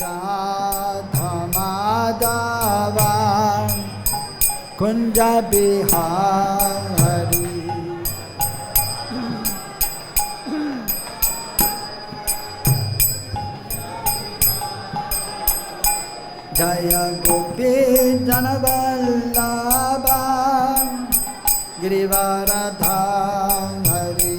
Radha Madhava Kunja Bihari Jaya Gopi Janavallabha Girivaradha Hari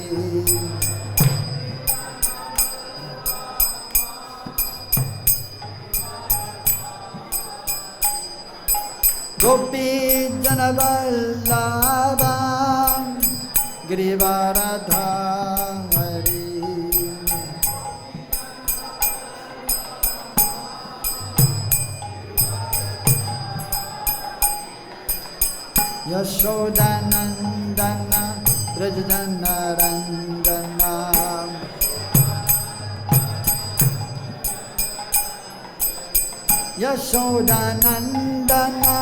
Gopi Janavallabha Girivaradha Hari Yashodanandana Brajajana Ranjana Yashodanandana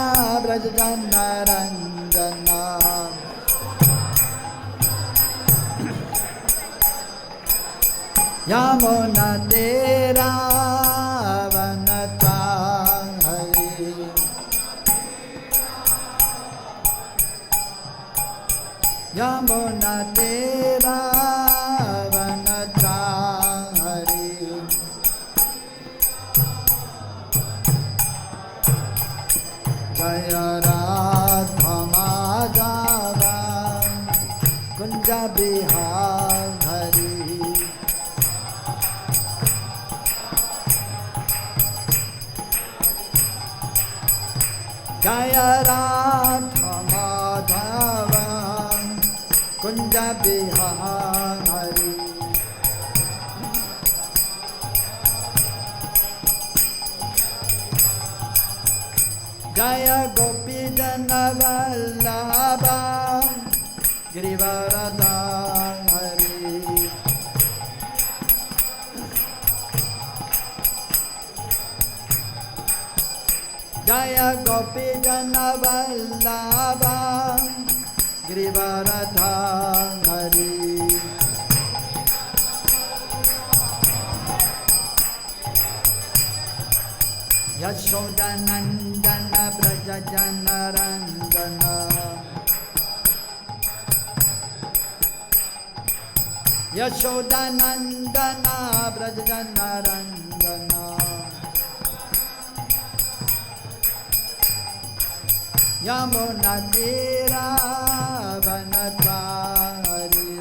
Brajajana Ranjana Yamuna Tera Vanata Hari Yamuna Tera Vanata Hari Jaya Radha Madhava Kunja Bihari Jaya Radha Madhava Kunja Bihari Jaya Gopi Janavallabha Girivaradha Hari Jaya Gopi Janavallabha Girivaradha Hari Yashodanandana Brajajana Ranjana Yashodanandana Brajajana Ranjana Yamuna Tira Vanata Hari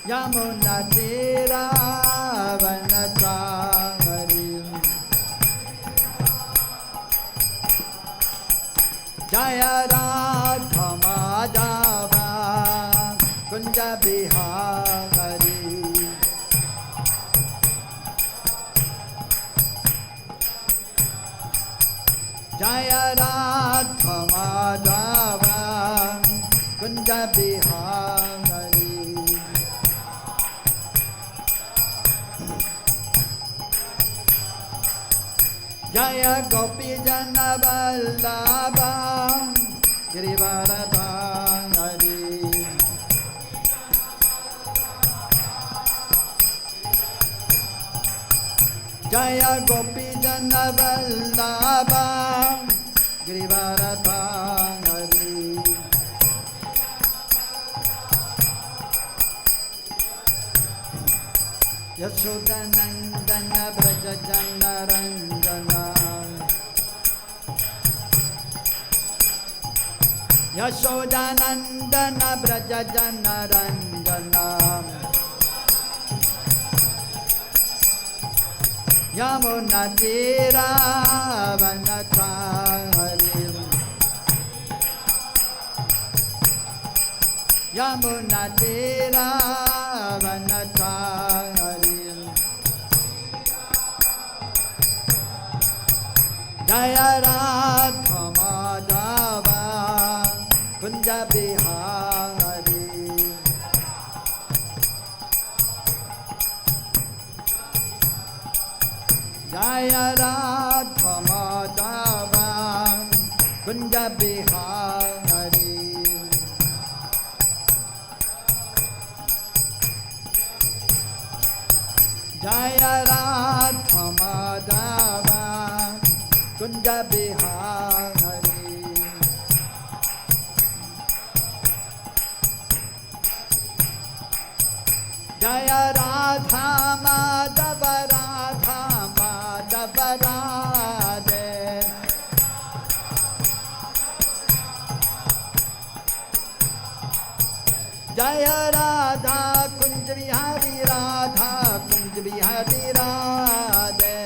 Yamuna Tira Vanata Hari Jaya Radha Madhava Kunja Bihari Jaya Radha Madhava Kunja Bihari Jaya Gopi Janavallabha Girivaradha Hari Jaya Gopi Janavallabha Girivaradha Hari Yashodanandana Brajajana Ranjana Yashodanandana Brajajana Ranjana Yamuna Tira Vanata Hari Yamuna Tira Vanata Hari Jaya Radha Madhava Kunja Bihari Jaya Radha Madhava Kunja Bihari Jaya Radha Madhava Kunja Bihari. Jaya Radha Madhava Radha Madhava Radhe. Jaya Radha Kunja Bihari Radha Kunja Bihari Radhe.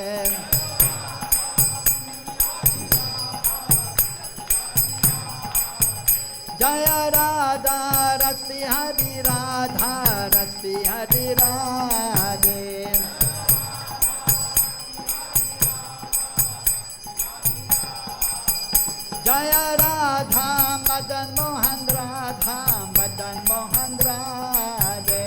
Jaya Radha Ras Bihari Radha Ras Bihari Radhe. Jaya Radha Madan Mohan Radha Madan Mohan Radhe.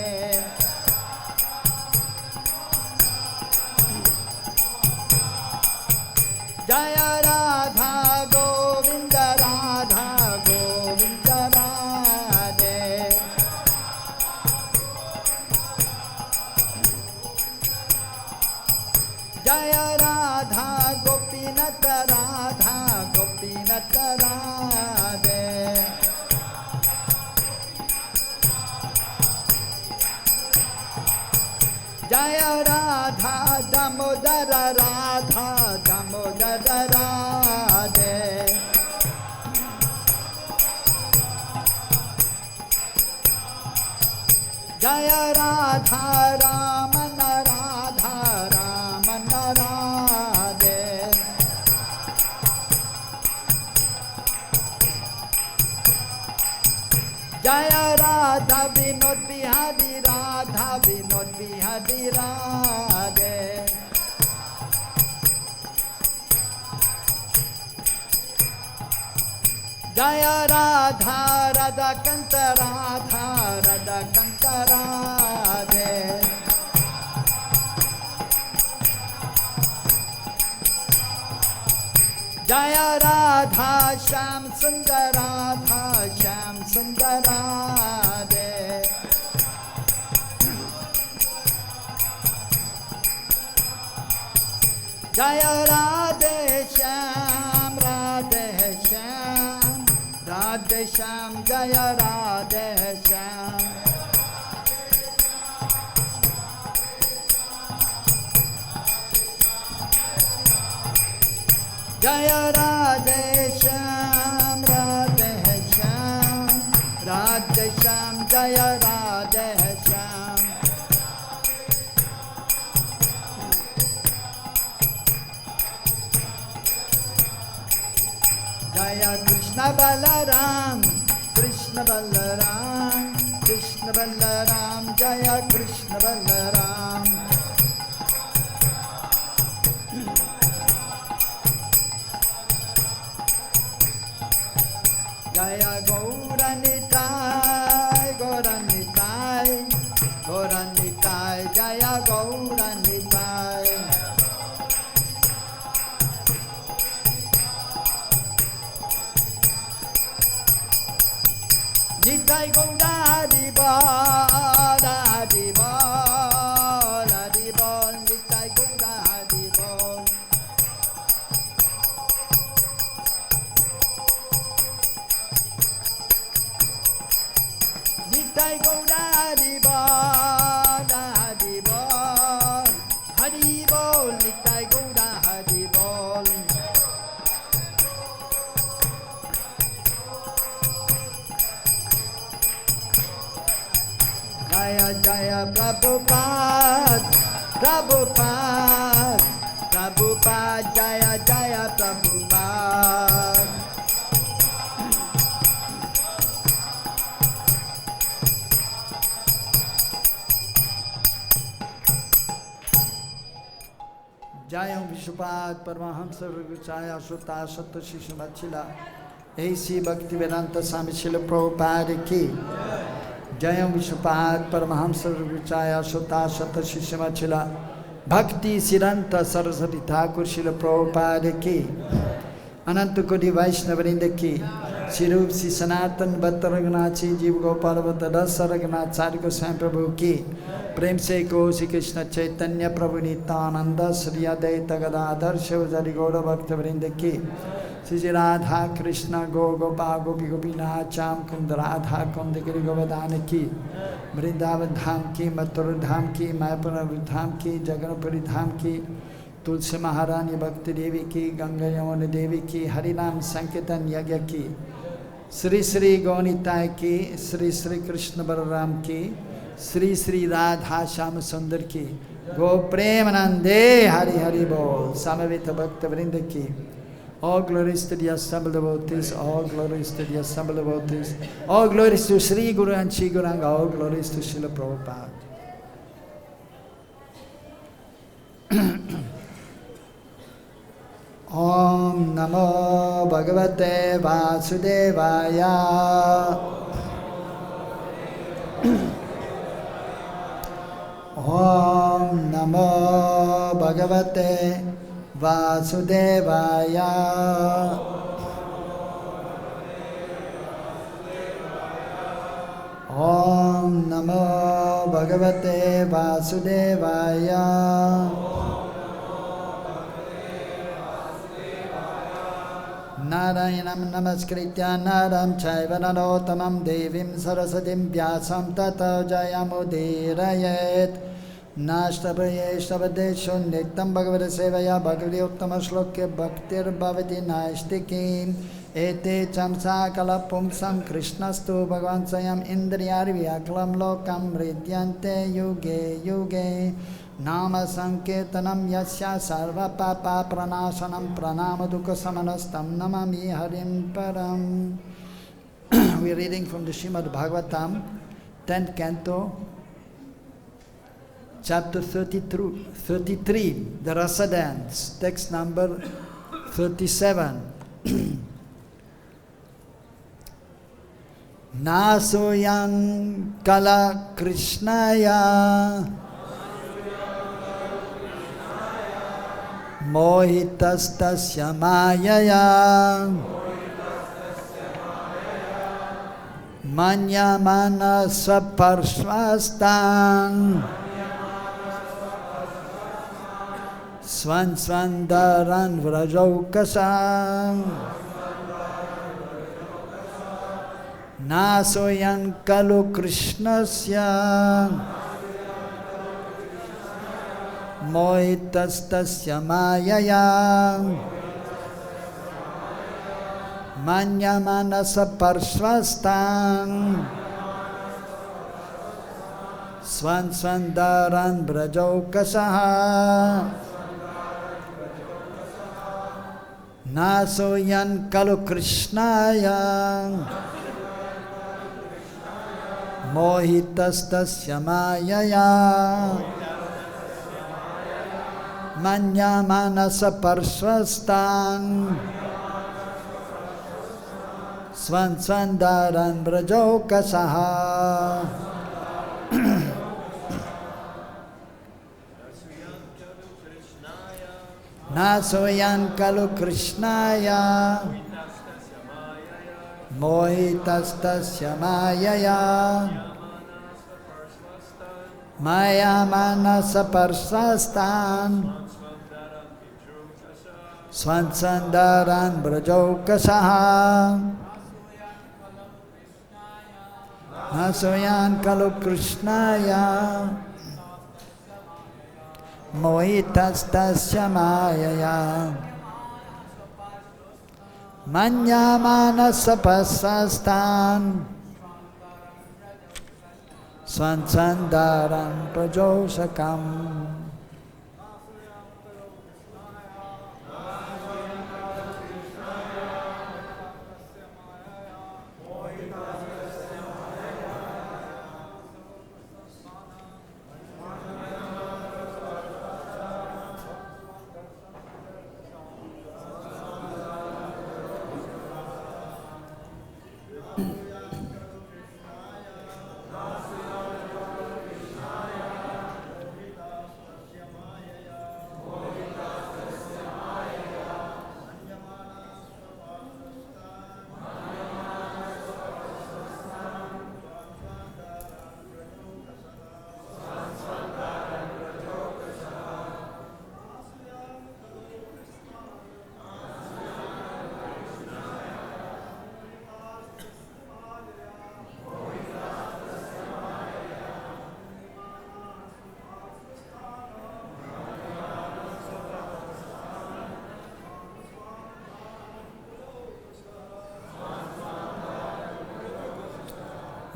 Jaya Radha Govinda Radha Govinda Radhe. Jaya Radha Gopinata Radha Gopinata Radhe. Jaya Radha Damodara Radha Damodara Radhe. Jaya Radha Ramana Radha Ramana Radhe. Jaya Radha Vinod Bihari Radha Vinod Bihari Radhe. Jaya Radha Radha Kanta Radha Radha Kanta Radhe. Jaya Radha Sham Sundar Radha Sham Sundar Radhe. Jaya Radhe Sham Radhe Sham Radhe Sham Jaya Radhe Sham. Jaya Radhe Sham Radhe Sham Radhe Sham Jaya Radhe Sham. Jaya Kṛṣṇa Balaram Kṛṣṇa Balaram Kṛṣṇa Balaram Jaya Kṛṣṇa Balaram. Jaya Gauranitai Gauranitai Gauranitai Jaya Gauranitai. Nitai Gaura Hari Bol Hari Bol Hari Bol Nitai Gaura Hari Bol. Nitai Gaura Hari Bol Hari Bol Hari Bol Nitai Gaura Hari Bol. Jaya Jaya Prabhupada Prabhupada Prabhupada Jaya Jaya Prabhupada. Jaya Vishwapad Paramahamsa Vrajaukasaḥ Sutta Satta Shishimachila A.C. Bhakti-vedanta Swami Śrīla Prabhupada ki. Jaya Vishwapad Paramahamsa Vrajaukasaḥ Sutta Satta Shishimachila Bhakti Siddhanta Saraswati Thakur Śrīla Prabhupada ki. Ananta Koti Vaishnava Vrinda ki. Śrīla Viśvanātha Cakravartī Jiva Gopala Datta Raghunath Goswami Prabhu ki Prem se ko Shri Kṛṣṇa Chaitanya Prabhu Nityananda Shri Advaita Gadadhar Shivadari Gaura Bhakta Vrinda ki Shri Radha Kṛṣṇa Go Gopa Gopi Gopinath Cham Kunda Radha Kunda Giri Govardhana ki Vrindavan Dham ki Mathura Dham ki Mayapur Dham ki Jagannathpuri Dham ki Tulsi Maharani Bhakti Devi ki Ganga Yamuna Devi ki Harinam Sankirtan Yagya ki Sri Sri Gaunitai ki Sri Sri Krishna Balaram ki Sri Sri Radha Shama Sundar ki Go Premanande Hari Hari Bol Samavita Bhakta Vrinda ki all glories to the assembled devotees, all glories to the assembled devotees, all glories to Sri Guru and Sri Guranga, all glories to Srila Prabhupada. Om Namo Bhagavate Vasudevaya. Om Namo Bhagavate Vasudevaya. Om Namo Bhagavate Vasudevaya. Narayanam namaskritya naram chaiva narottamam devim sarasatim vyasam tato jayamudirayet. Nashtapraye shabadesho nitam bhagavata sevaya bhagavati uttama shlokya bhaktir bhavati naishtikim ete chamsa kalapumsam krishnastu bhagavan sayam indriyari vyaklam lokam ridyante yuge yuge nama sankirtanam yasya sarva papa pranasanam pranama dukkha samanastam namami harim param. We are reading from the Srimad Bhagavatam, 10th canto, chapter 33, the Rasa Dance, text number 37. Nāsūyan kala kṛṣṇāya mohitās tasya māyayā manyamānāḥ sva-pārśva-sthān svān dārān vrajaukasaḥ nāsūyan khalu kṛṣṇasya mohitās tasya māyayā manyamānāḥ sva-pārśva-sthān svān dārān vrajaukasaḥ nāsūyan khalu kṛṣṇāya mohitās tasya māyayā manyamānāḥ sva-pārśva-sthān svān dārān vrajaukasaḥ. Nāsūyan khalu kṛṣṇāya mohitās tasya māyayā manyamānāḥ sva-pārśva-sthān svān dārān vrajaukasaḥ nāsūyan khalu kṛṣṇāya mohitās tasya māyayā manyamānāḥ sva-pārśva-sthān svān dārān vrajaukasaḥ.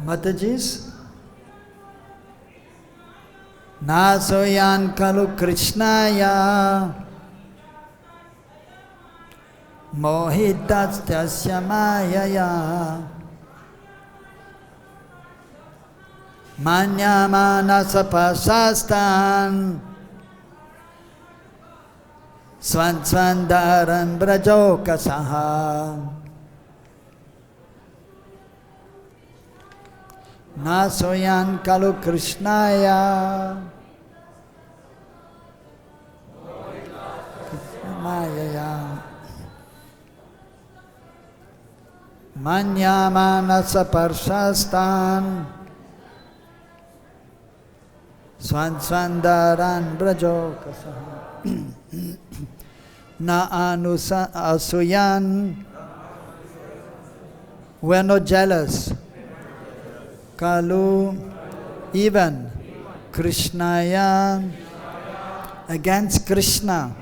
Mataji's nāsūyan khalu kṛṣṇāya mohitās tasya māyayā manyamānāḥ sva-pārśva-sthān svān dārān vrajaukasaḥ nāsūyan khalu kṛṣṇāya māyayā manyamānāḥ sva-pārśva-sthān svān dārān vrajaukasaḥ asūyan. We are not jealous. Kṛṣṇa, even kṛṣṇāya, against Kṛṣṇa.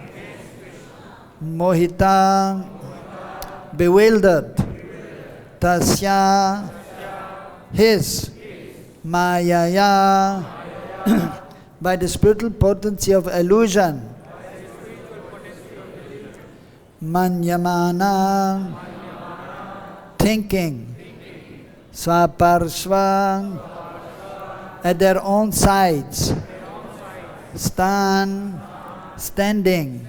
Mohitās, bewildered. Tasya, his. Māyayā, by the spiritual potency of illusion. Manyamānāḥ, thinking. Sva-pārśva, at their own sides. Sthān, standing.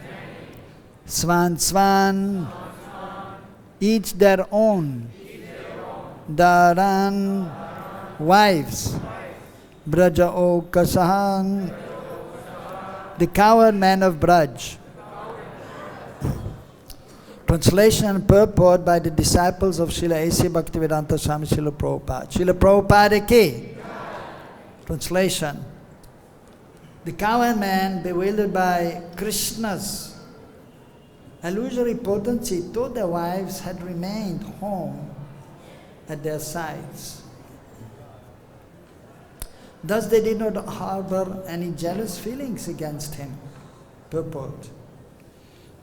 Svān, each their own. Dārān, wives. Vraja-okasaḥ, the cowherd man of Braj. Translation and purport by the disciples of Śrīla A.C. Bhaktivedanta Swami Śrīla Prabhupada. Śrīla Prabhupada ki. Translation. The cowherd man, bewildered by Kṛṣṇa's illusory potency, thought their wives had remained home at their sides. Thus they did not harbor any jealous feelings against him. Purport.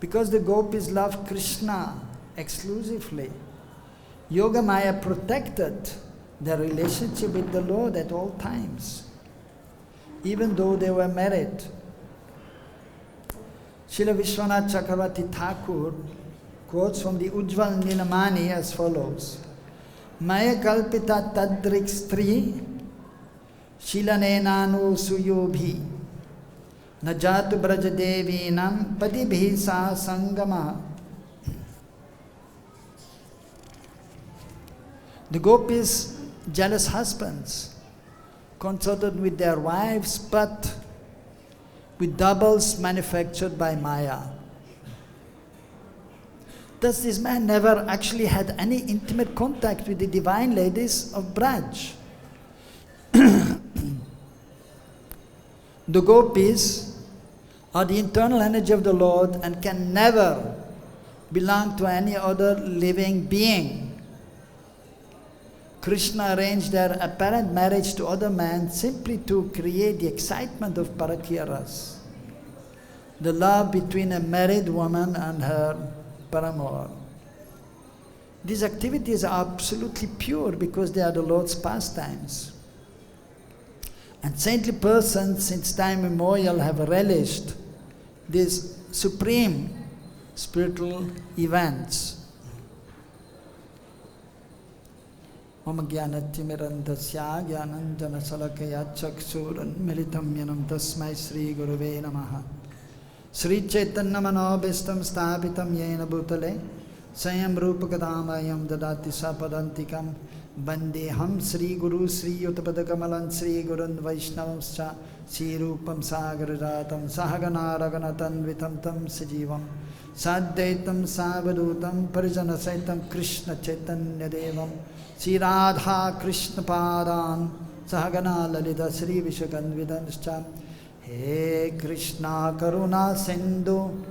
Because the gopīs loved Kṛṣṇa exclusively, Yoga-māyā protected their relationship with the Lord at all times, even though they were married. Śrīla Viśvanātha Cakravartī Thakur quotes from the Ujjvala-nīlamaṇi as follows: Maya kalpita tadrik stri shilane nāsūyobhi najatu brajadevinam padibhi sa sangama. The gopis, jealous husbands, consorted with their wives, but with doubles manufactured by Maya. Thus this man never actually had any intimate contact with the divine ladies of Braj. The gopis are the internal energy of the Lord and can never belong to any other living being. Kṛṣṇa arranged their apparent marriage to other men simply to create the excitement of parakya-rasa, the love between a married woman and her paramour. These activities are absolutely pure because they are the Lord's pastimes. And saintly persons since time immemorial have relished these supreme spiritual events. Mama jnanatimirandasya jnananjana salakaya chakshurunmilitam yanam tasmai Sri Guruve Namaha. Sri Chaitanya Manobhistam Sthapitam Yena Bhutale Sayam Rupakadamayam Dadati Sapadantikam Vandeham Sri Guru Sri Uttapadakamalan Sri Gurun Vaishnavamscha Sri Rupam Sagararatam Sahagana Raganatan Vitam Tam Sajivam Saddaitam Savadutam Parijana Saitam Kṛṣṇa Chaitanya Devam Sri Radha Kṛṣṇa Padan Sahagana Lalita Sri Vishwakanvidanscha. He Kṛṣṇa Karuna Sindhu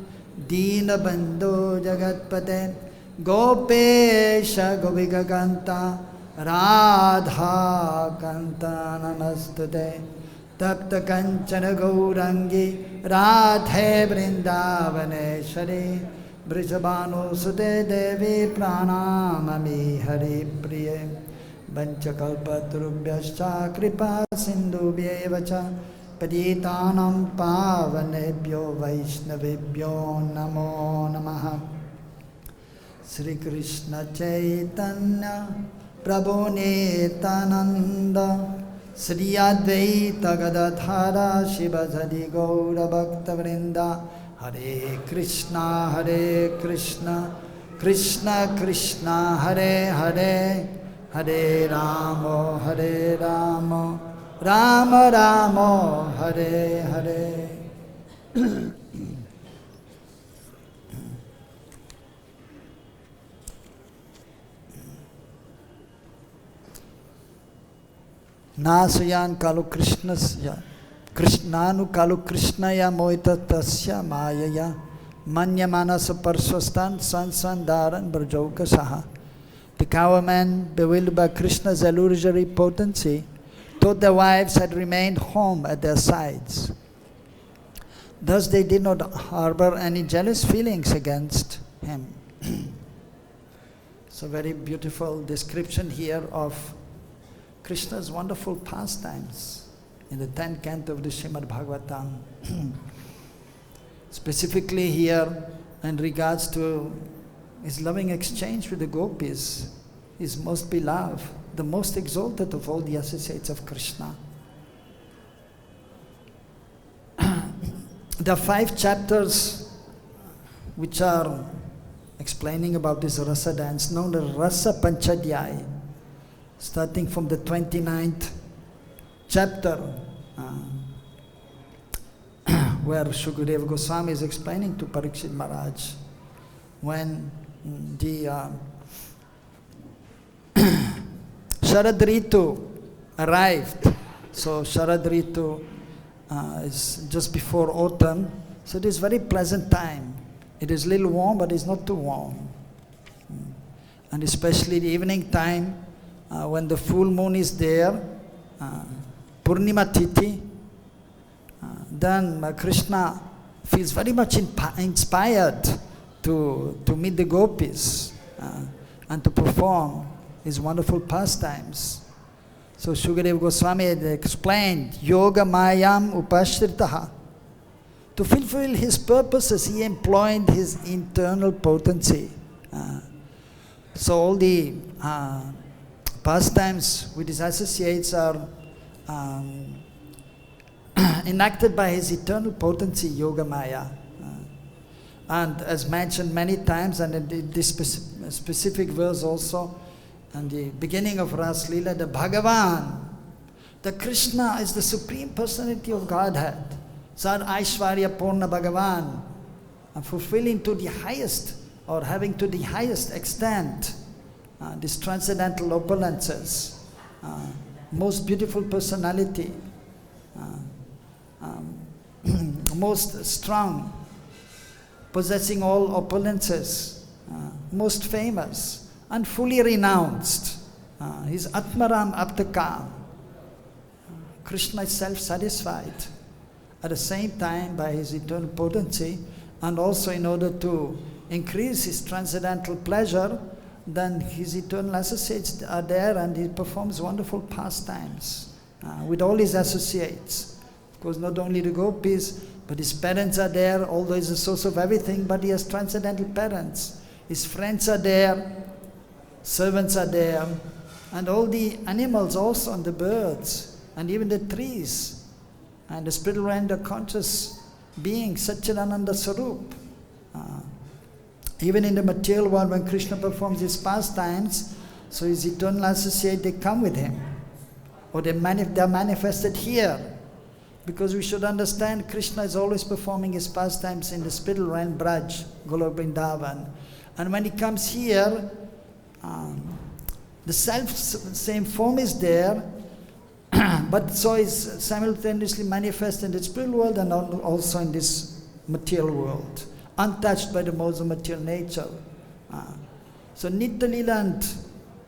Dīna Bandhu Jagatpate Gopesha Govika Kanta Radha Kanta Namastute Tapta Kanchana Gaurangi Radhe Vrindavaneshwari Vrishabhanu Sute Devi Pranamami Hari Priye vanchakalpatarubhyascha kripa sindhubhyeva cha patitanam pavanebhyo vaishnavebhyo namo namaha. Sri Krishna Chaitanya Prabhu Nityananda Sri Advaita Gadadhara Shivasadi Gaura Bhakta Vrinda. Hare Krishna Krishna Krishna Hare Hare, Hare Rama Rama Rama Hare Hare. Nāsūyan khalu Kṛṣṇānu khalu kṛṣṇāya mohitās tasya māyayā manyamānāḥ sva-pārśva-sthān svan dārān vrajaukasaḥ. The cowmen, bewildered by Kṛṣṇa's illusory potency, thought their wives had remained home at their sides. Thus they did not harbor any jealous feelings against him. So very beautiful description here of Krishna's wonderful pastimes in the 10th canto of the Srimad Bhagavatam. Specifically here in regards to his loving exchange with the gopīs, his most beloved, the most exalted of all the associates of Kṛṣṇa. There are 5 chapters which are explaining about this rasa dance, known as Rasa Panchadhyaya, starting from the 29th chapter, where Shukadeva Goswami is explaining to Parikshit Maharaj when the Sharad Ritu arrived. So Sharad Ritu is just before autumn, so it is very pleasant time. It is a little warm, but it's not too warm. And especially the evening time, when the full moon is there, Purnima Tithi, then Kṛṣṇa feels very much inspired to meet the gopīs and to perform his wonderful pastimes. So Shukadeva Goswami had explained, Yoga-māyā upashritaḥ. To fulfill his purposes, he employed his internal potency. So all the pastimes with his associates are enacted by his eternal potency, Yoga-māyā. And as mentioned many times, and in this specific verse also, and the beginning of Ras Leela, the Bhagavan, the Kṛṣṇa is the Supreme Personality of Godhead. Sad Aishwarya Purna Bhagavan, and fulfilling to the highest, or having to the highest extent, these transcendental opulences, most beautiful personality, most strong, possessing all opulences, most famous, and fully renounced. He's Atmaram Aptakam. Kṛṣṇa is self-satisfied. At the same time, by his eternal potency, and also in order to increase his transcendental pleasure, then his eternal associates are there, and he performs wonderful pastimes with all his associates. Of course, not only the gopīs, but his parents are there, although he's the source of everything, but he has transcendental parents. His friends are there, servants are there, and all the animals also, and the birds, and even the trees, and the spiritual and the conscious being, Satchidananda Sarup. Even in the material world, when Kṛṣṇa performs his pastimes, so his eternal associate, they come with him, or they are manifested here. Because we should understand, Kṛṣṇa is always performing his pastimes in the spiritual realm, Braj, Golok Vrindavan. And when he comes here, the same form is there, but so is simultaneously manifest in the spiritual world and also in this material world, untouched by the modes of material nature. So Nitya Lila, and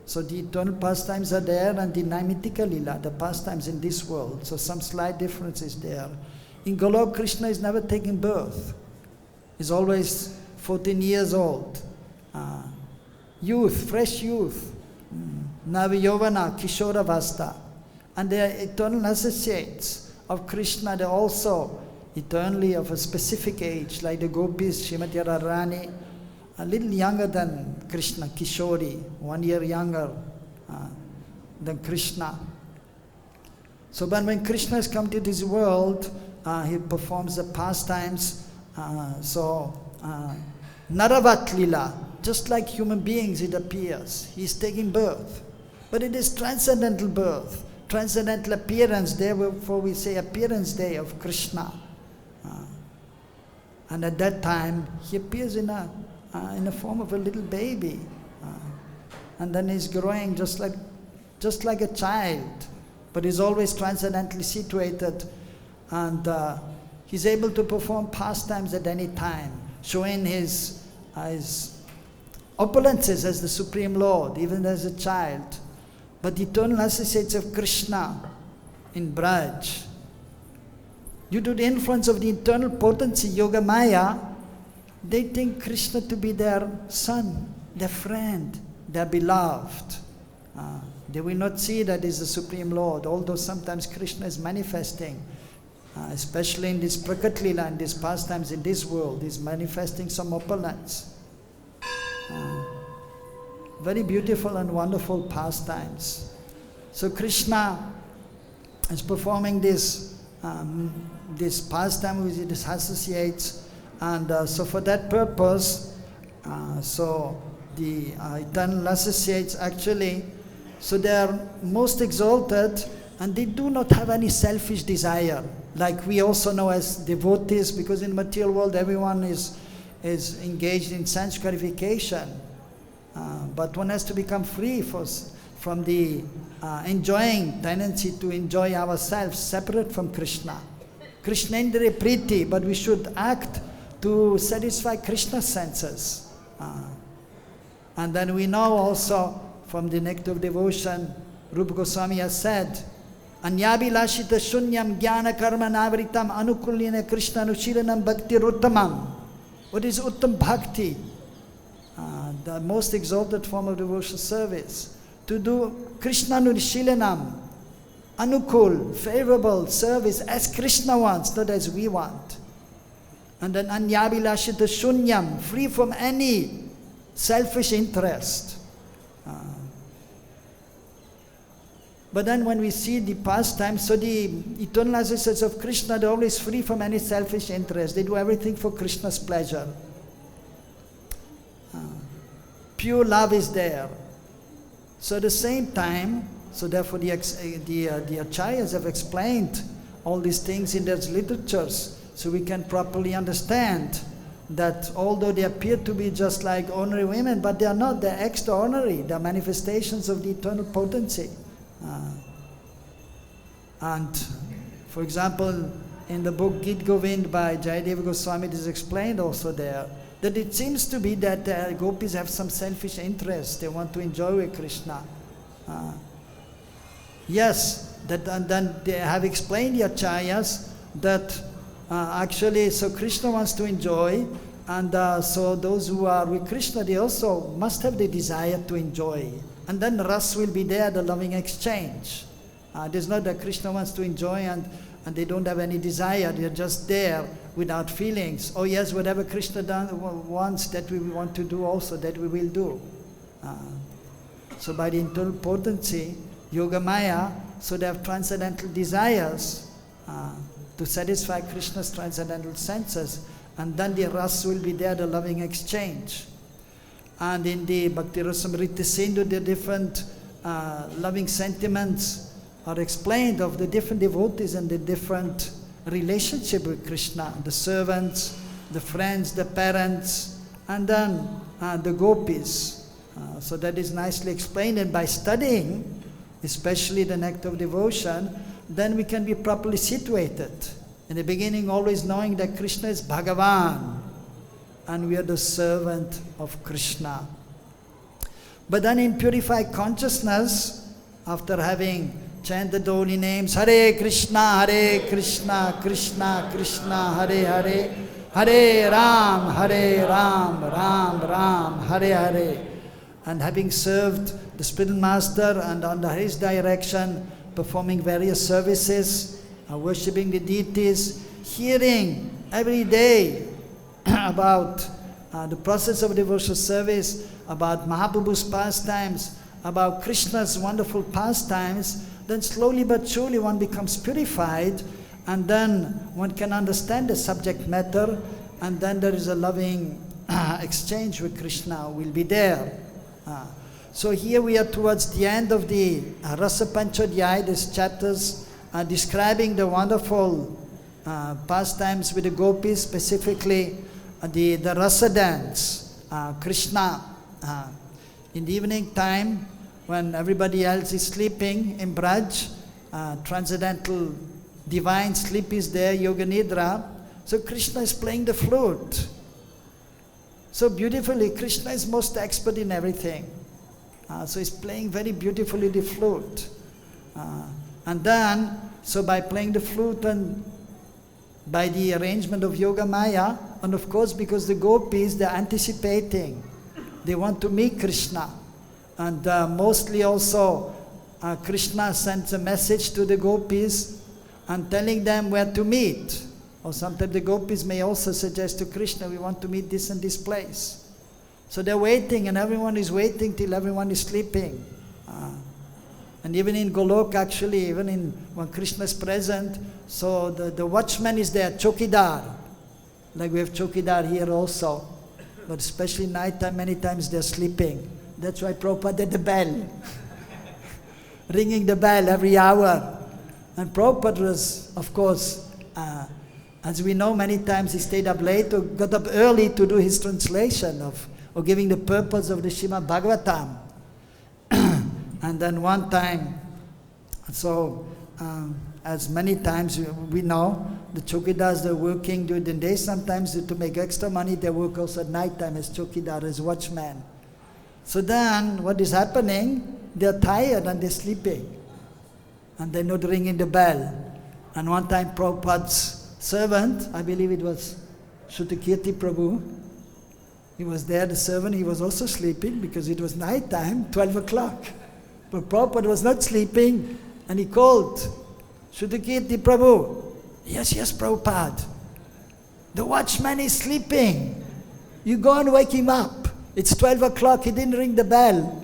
so the eternal pastimes are there, and the Naimitika Lila, the pastimes in this world. So some slight difference is there. In Golok, Kṛṣṇa is never taking birth. He's always 14 years old. Youth, fresh youth. Navayovana, Kishoravasta. And they are eternal associates of Kṛṣṇa. They are also eternally of a specific age, like the gopīs, Srimati Radharani, a little younger than Kṛṣṇa, Kishori, 1 year younger than Kṛṣṇa. So but when Kṛṣṇa has come to this world, he performs the pastimes. Naravat Lila, just like human beings it appears. He is taking birth. But it is transcendental birth, transcendental appearance. Therefore we say appearance day of Kṛṣṇa. And at that time he appears in a form of a little baby. And then he's growing just like a child. But he's always transcendently situated. And he's able to perform pastimes at any time, showing his opulences as the Supreme Lord, even as a child. But the eternal associates of Kṛṣṇa in Braj, due to the influence of the internal potency, Yoga-māyā, they think Kṛṣṇa to be their son, their friend, their beloved. They will not see that is the Supreme Lord, although sometimes Kṛṣṇa is manifesting, especially in this Prakat Lila, in these pastimes in this world, is manifesting some opulence. Very beautiful and wonderful pastimes. So Kṛṣṇa is performing this pastime with his associates, and so for that purpose, so the eternal associates actually, so they are most exalted, and they do not have any selfish desire, like we also know as devotees, because in the material world everyone is engaged in sense gratification. But one has to become free from the enjoying tendency to enjoy ourselves, separate from Kṛṣṇa. Krishnendriya Priti, but we should act to satisfy Kṛṣṇa's senses. And then we know also from the nectar of devotion, Rupa Goswami has said, Anyabhilashita shunyam jnana karma navritam anukulyena Kṛṣṇa anushilanam bhakti uttamam. What is uttam bhakti? The most exalted form of devotional service. To do Kṛṣṇa anushilanam, anukul, favorable service as Kṛṣṇa wants, not as we want. And then anyabhilashita shunyam, free from any selfish interest. But then when we see the pastime, so the eternal associates of Kṛṣṇa, they're always free from any selfish interest. They do everything for Kṛṣṇa's pleasure. Pure love is there. So at the same time, so therefore the acharyas have explained all these things in their literatures, so we can properly understand that although they appear to be just like ordinary women, but they are not, they're extraordinary, they're manifestations of the eternal potency. And for example, in the book Gita Govind by Jayadeva Goswami, it is explained also there that it seems to be that gopis have some selfish interest. They want to enjoy with Kṛṣṇa. Yes, and then they have explained the acharyas that actually, so Kṛṣṇa wants to enjoy, and so those who are with Kṛṣṇa, they also must have the desire to enjoy. And then ras will be there, the loving exchange. There's not that Kṛṣṇa wants to enjoy and they don't have any desire. They're just there without feelings. Oh yes, whatever Kṛṣṇa wants, that we want to do also, that we will do. So by the internal potency, Yoga-māyā, so they have transcendental desires to satisfy Kṛṣṇa's transcendental senses, and then the ras will be there, the loving exchange. And in the Bhakti Rasamrita Sindhu, the different loving sentiments are explained of the different devotees and the different relationship with Kṛṣṇa, the servants, the friends, the parents, and then the gopis. So that is nicely explained, and by studying, especially the nectar of devotion, then we can be properly situated. In the beginning, always knowing that Kṛṣṇa is Bhagavan, and we are the servant of Kṛṣṇa. But then in purified consciousness, after having chanted the holy names, Hare Kṛṣṇa, Krishna Krishna, Hare Hare, Hare Ram, Ram Ram, Hare Hare. and having served the spiritual master and under his direction, performing various services, worshipping the deities, hearing every day about the process of devotional service, about Mahaprabhu's pastimes, about Krishna's wonderful pastimes, then slowly but surely one becomes purified, and then one can understand the subject matter, and then there is a loving exchange with Krishna will be there. So here we are towards the end of the Rasa Panchadhyaya, these chapters describing the wonderful pastimes with the gopis, specifically the rasa dance, Kṛṣṇa. In the evening time, when everybody else is sleeping in Braj, transcendental divine sleep is there, Yoga Nidra, so Kṛṣṇa is playing the flute. So beautifully, Kṛṣṇa is most expert in everything. So he's playing very beautifully the flute. And then, so by playing the flute and by the arrangement of Yoga-māyā, and of course because the gopis, they're anticipating. They want to meet Kṛṣṇa. And mostly also, Kṛṣṇa sends a message to the gopis and telling them where to meet. Or sometimes the gopis may also suggest to Kṛṣṇa, we want to meet this and this place. So they're waiting, and everyone is waiting till everyone is sleeping. And even in Golok, actually, even when Kṛṣṇa is present, so the watchman is there, chokidar. Like we have chokidar here also. But especially night time, many times they're sleeping. That's why Prabhupada did the bell. Ringing the bell every hour. And Prabhupada was, of course, as we know, many times he stayed up late or got up early to do his translation or giving the purpose of the Srimad Bhagavatam. And then one time, so as many times we know, the chokidars, they're working during the day. Sometimes to make extra money, they work also at night time as chokidar, as watchman. So then, what is happening? They're tired and they're sleeping. And they're not ringing the bell. And one time Prabhupada's servant, I believe it was Shrutakirti Prabhu, he was there, the servant, he was also sleeping because it was night time, 12 o'clock. But Prabhupada was not sleeping, and he called, Shrutakirti Prabhu. Yes, Prabhupada. The watchman is sleeping. You go and wake him up. It's 12 o'clock, he didn't ring the bell.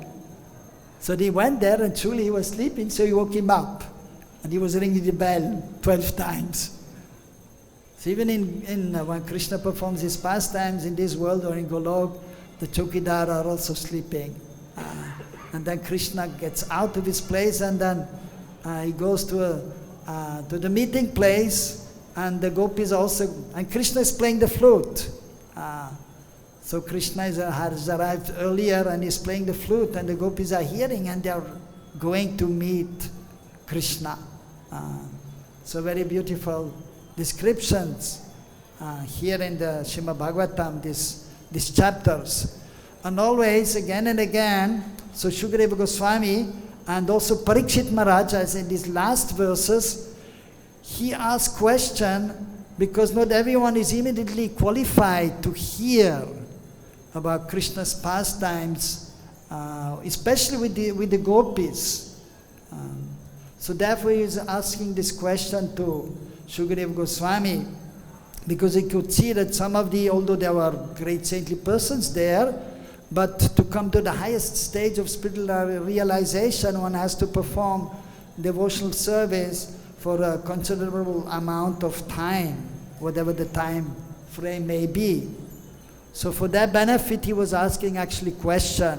So he went there, and truly he was sleeping, so he woke him up. And he was ringing the bell 12 times. So even when Kṛṣṇa performs his pastimes in this world or in Golok, the chokidar are also sleeping. And then Kṛṣṇa gets out of his place, and then he goes to the meeting place, and the gopis also, and Kṛṣṇa is playing the flute. So Kṛṣṇa has arrived earlier and is playing the flute, and the gopis are hearing, and they are going to meet Kṛṣṇa. So very beautiful descriptions here in the Srimad Bhagavatam, these chapters. And always, again and again, so Shukadeva Goswami and also Parikshit Maharaj, as in these last verses, he asks question because not everyone is immediately qualified to hear about Krishna's pastimes, especially with the gopis. So therefore he is asking this question to Shukadeva Goswami, because he could see that some of although there were great saintly persons there, but to come to the highest stage of spiritual realization, one has to perform devotional service for a considerable amount of time, whatever the time frame may be. So for that benefit, he was asking actually question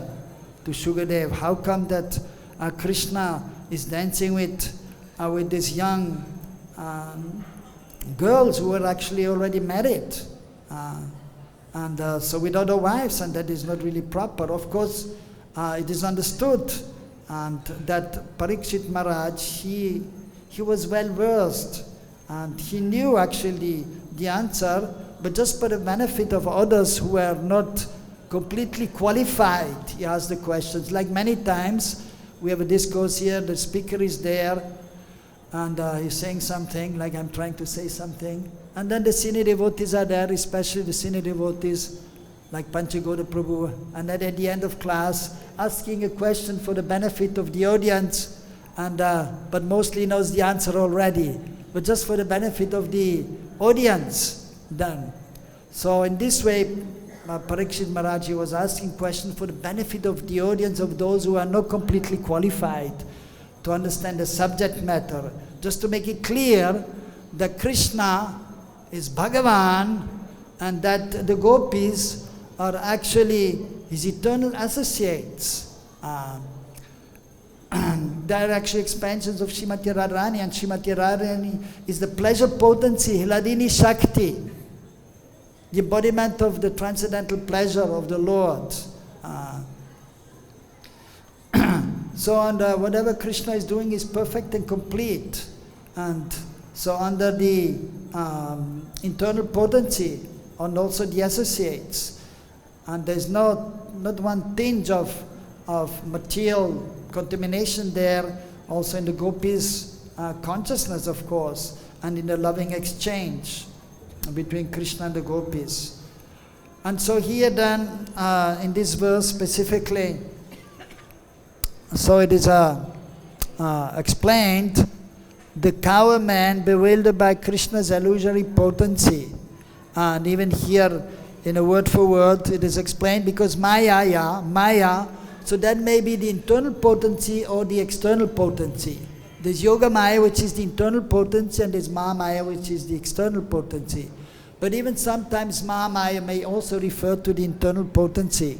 to Shukadeva, how come that Kṛṣṇa is dancing with these young girls who are actually already married, and so with other wives, and that is not really proper. Of course, it is understood, and that Parikshit Maharaj, he was well versed, and he knew actually the answer, but just for the benefit of others who were not completely qualified, he asked the questions. Like many times, we have a discourse here, the speaker is there, and he's saying something, like I'm trying to say something. And then the senior devotees are there, especially the senior devotees, like Panchagoda Prabhu, and then at the end of class, asking a question for the benefit of the audience, and but mostly knows the answer already, but just for the benefit of the audience done. So in this way, Parikshit Maharaj was asking questions for the benefit of the audience, of those who are not completely qualified to understand the subject matter, just to make it clear that Kṛṣṇa is Bhagavan and that the gopis are actually his eternal associates. They are actually expansions of Śrīmati Radharani, and Śrīmati Radharani is the pleasure potency, Hladini Shakti, the embodiment of the transcendental pleasure of the Lord. So whatever Kṛṣṇa is doing is perfect and complete. And so under the internal potency and also the associates, and there's not one tinge of material contamination there, also in the gopis' consciousness, of course, and in the loving exchange between Kṛṣṇa and the gopis. And so here then, in this verse specifically, so it is explained, the cowherd man bewildered by Kṛṣṇa's illusory potency. And even here, in a word for word, it is explained because māyayā, Maya, so that may be the internal potency or the external potency. There's Yoga-māyā, which is the internal potency, and there's māyayā, which is the external potency. But even sometimes māyayā may also refer to the internal potency.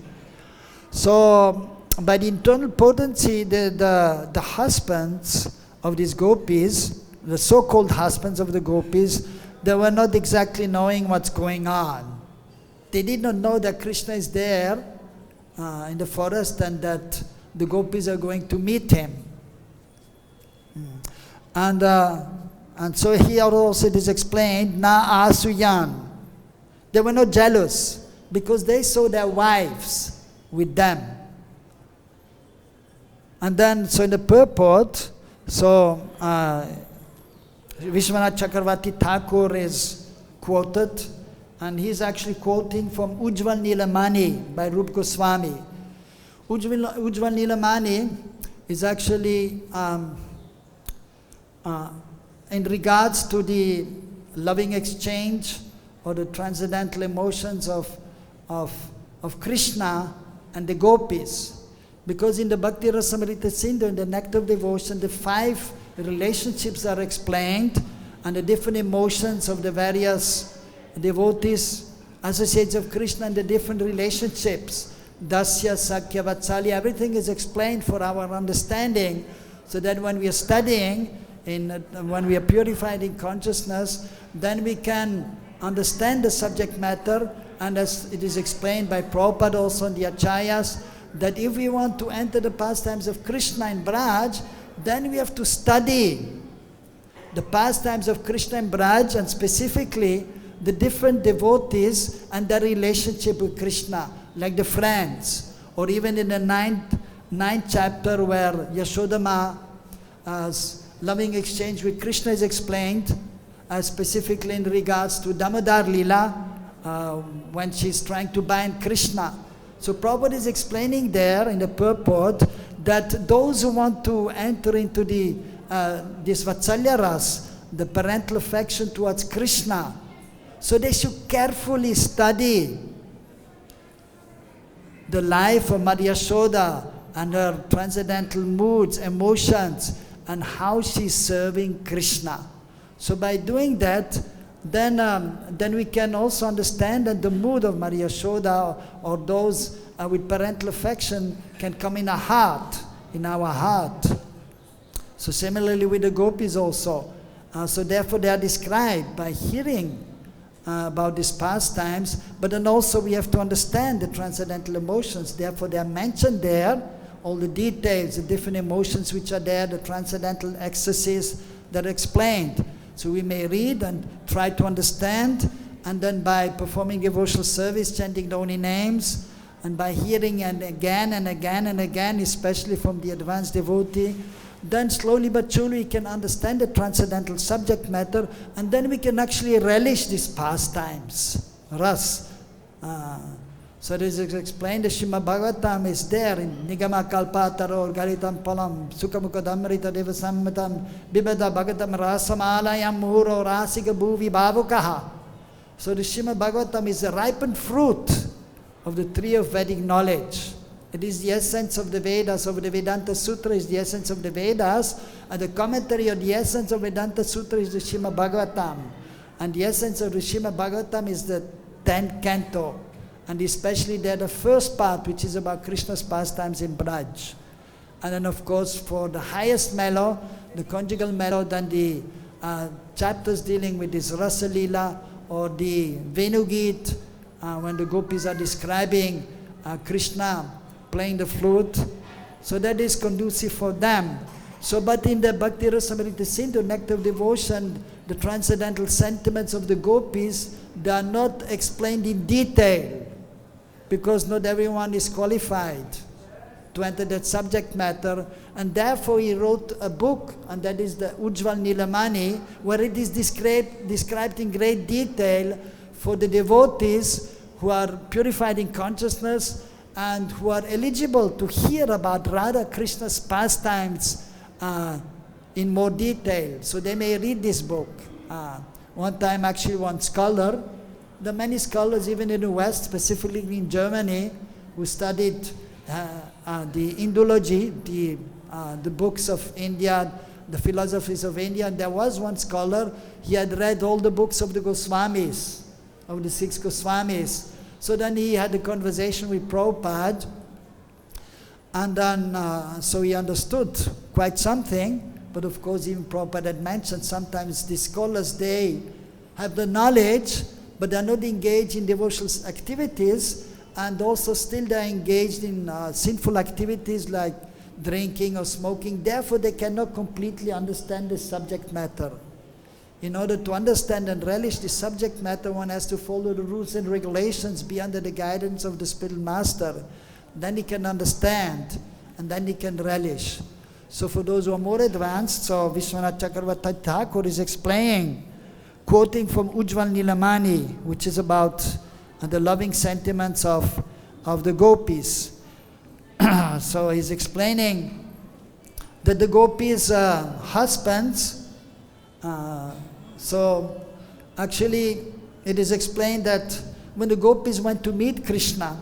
So by the internal potency, the husbands of these gopis, the so-called husbands of the gopis, they were not exactly knowing what's going on. They did not know that Kṛṣṇa is there in the forest and that the gopis are going to meet him. And so here also it is explained, nāsūyan. They were not jealous because they saw their wives with them. And then, so in the purport, so Viśvanātha Cakravartī Thakur is quoted, and he's actually quoting from Ujjvala-nīlamaṇi by Rupa Goswami. Ujjvala-nīlamaṇi is actually in regards to the loving exchange or the transcendental emotions of Kṛṣṇa and the gopis. Because in the Bhakti Rasamrita Sindhu, in the Nectar of Devotion, the 5 relationships are explained, and the different emotions of the various devotees, associates of Kṛṣṇa, and the different relationships, tasya, sakhya, vatsalya, everything is explained for our understanding, so that when we are studying, when we are purified in consciousness, then we can understand the subject matter, and as it is explained by Prabhupada also in the Acharyas, that if we want to enter the pastimes of Kṛṣṇa in Braj, then we have to study the pastimes of Kṛṣṇa in Braj, and specifically the different devotees and their relationship with Kṛṣṇa, like the friends, or even in the ninth chapter where Yashodama's loving exchange with Kṛṣṇa is explained, specifically in regards to Damodar Lila, when she's trying to bind Kṛṣṇa. So Prabhupada is explaining there in the purport that those who want to enter into this Vatsalya Ras, the parental affection towards Kṛṣṇa, so they should carefully study the life of Mother Yashoda and her transcendental moods, emotions, and how she's serving Kṛṣṇa. So by doing that, then we can also understand that the mood of Mother Yashoda or those with parental affection can come in our heart. So similarly with the gopis also. So therefore they are described by hearing about these pastimes, but then also we have to understand the transcendental emotions. Therefore they are mentioned there, all the details, the different emotions which are there, the transcendental ecstasies that are explained. So we may read and try to understand, and then by performing devotional service, chanting the holy names, and by hearing and again and again and again, especially from the advanced devotee, then slowly but surely we can understand the transcendental subject matter, and then we can actually relish these pastimes, ras. So this is explained, the Srimad Bhagavatam is there in Nigama Kalpataro, Garitam Palam, Sukhamukadamrita Devasammatam, Bibada Bhagavatam Rasamalayam Muhuro Rasika Bhuvi Bhavukaha. So the Srimad Bhagavatam is the ripened fruit of the tree of Vedic knowledge. It is the essence of the Vedas, of the Vedanta Sutra is the essence of the Vedas, and the commentary on the essence of Vedanta Sutra is the Srimad Bhagavatam. And the essence of the Srimad Bhagavatam is the 10th canto. And especially there the first part, which is about Krishna's pastimes in Braj. And then of course for the highest mellow, the conjugal mellow, then the chapters dealing with this Rasa Lila or the Venugit, when the gopis are describing Krishna playing the flute. So that is conducive for them. So but in the Bhakti Rasamrita Sindhu, Nectar of Devotion, the transcendental sentiments of the gopis, they are not explained in detail, because not everyone is qualified to enter that subject matter, and therefore he wrote a book, and that is the Ujjvala-nīlamaṇi, where it is described in great detail for the devotees who are purified in consciousness and who are eligible to hear about Radha Krishna's pastimes in more detail. So they may read this book. One time actually one scholar, there are many scholars even in the West, specifically in Germany, who studied the Indology, the books of India, the philosophies of India. And there was one scholar, he had read all the books of the Goswamis, of the 6 Goswamis. So then he had a conversation with Prabhupada, and then so he understood quite something. But of course even Prabhupada had mentioned sometimes the scholars, they have the knowledge, but they are not engaged in devotional activities, and also still they are engaged in sinful activities like drinking or smoking. Therefore they cannot completely understand the subject matter. In order to understand and relish the subject matter, one has to follow the rules and regulations, be under the guidance of the spiritual master. Then he can understand, and then he can relish. So for those who are more advanced, so Vishwanath Chakravarti Thakur is explaining, quoting from Ujjvala-nīlamaṇi, which is about the loving sentiments of the gopis. So he's explaining that the gopis' husbands, so actually it is explained that when the gopis went to meet Kṛṣṇa,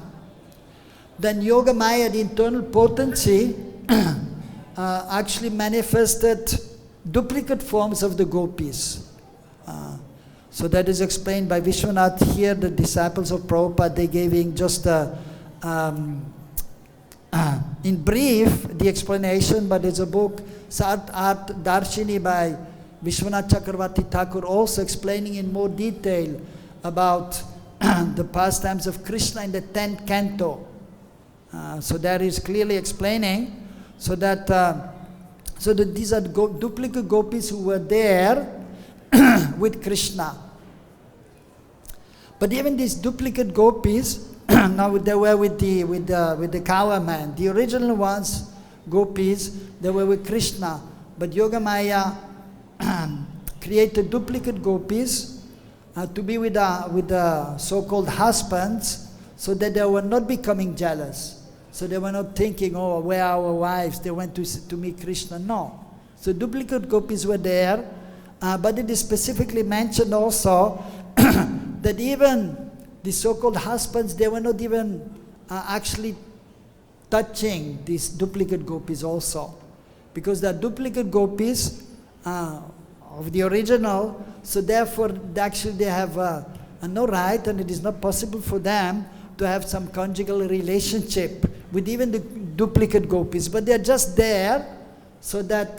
then Yoga-māyā, the internal potency, actually manifested duplicate forms of the gopis. So that is explained by Vishwanath here, the disciples of Prabhupada, they giving just in brief the explanation, but it's a book, Art Darshini by Vishwanath Chakravarti Thakur, also explaining in more detail about the pastimes of Kṛṣṇa in the 10th canto. So that is clearly explaining, so that these are duplicate gopis who were there with Kṛṣṇa. But even these duplicate gopis, now they were with the cowherd man. The original ones, gopis, they were with Kṛṣṇa. But Yoga-māyā created duplicate gopis to be with the so-called husbands, so that they were not becoming jealous. So they were not thinking, oh, where are our wives? They went to meet Kṛṣṇa. No. So duplicate gopis were there, but it is specifically mentioned also that even the so-called husbands, they were not even actually touching these duplicate gopis also. Because they are duplicate gopis of the original, so therefore actually they have no right, and it is not possible for them to have some conjugal relationship with even the duplicate gopis. But they are just there so that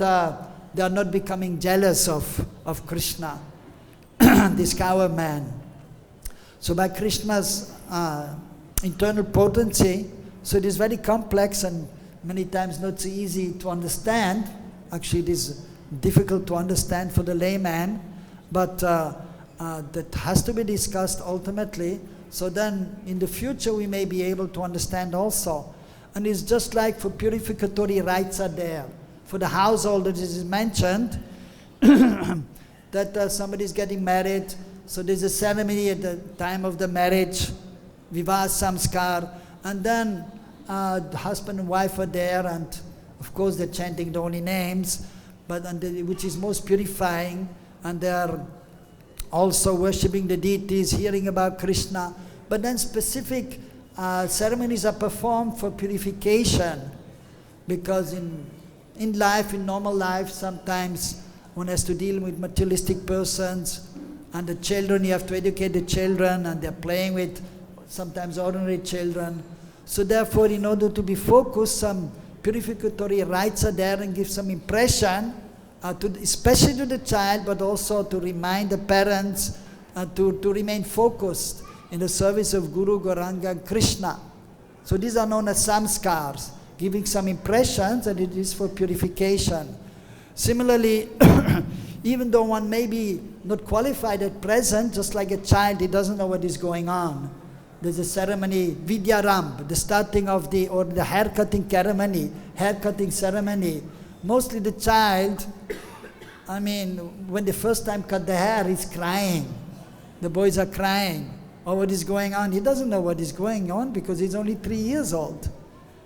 they are not becoming jealous of Kṛṣṇa, this cowherd man. So by Krishna's internal potency, so it is very complex and many times not so easy to understand. Actually it is difficult to understand for the layman, but that has to be discussed ultimately. So then in the future we may be able to understand also. And it's just like for purificatory rites are there. For the household, it is mentioned that somebody is getting married, so there's a ceremony at the time of the marriage Vivaha samskar, and then the husband and wife are there, and of course they're chanting the holy names, but which is most purifying, and they are also worshipping the deities, hearing about Kṛṣṇa. But then specific ceremonies are performed for purification, because in life, in normal life, sometimes one has to deal with materialistic persons, and the children, you have to educate the children, and they're playing with sometimes ordinary children. So therefore, in order to be focused, some purificatory rites are there and give some impression, especially to the child, but also to remind the parents to remain focused in the service of Guru, Gauranga, and Kṛṣṇa. So these are known as samskars, giving some impressions, and it is for purification. Similarly, even though one may be not qualified at present, just like a child, he doesn't know what is going on. There's a ceremony, Vidyaramb, the starting of the haircutting ceremony. Mostly the child, I mean, when the first time cut the hair, he's crying. The boys are crying. Oh, what is going on? He doesn't know what is going on because he's only 3 years old.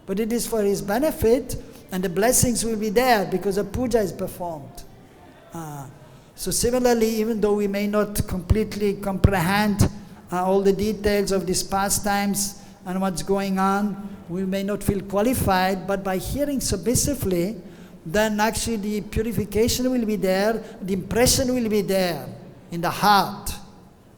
But it is for his benefit, and the blessings will be there because a puja is performed. So similarly, even though we may not completely comprehend all the details of these pastimes and what's going on, we may not feel qualified, but by hearing submissively, then actually the purification will be there, the impression will be there in the heart,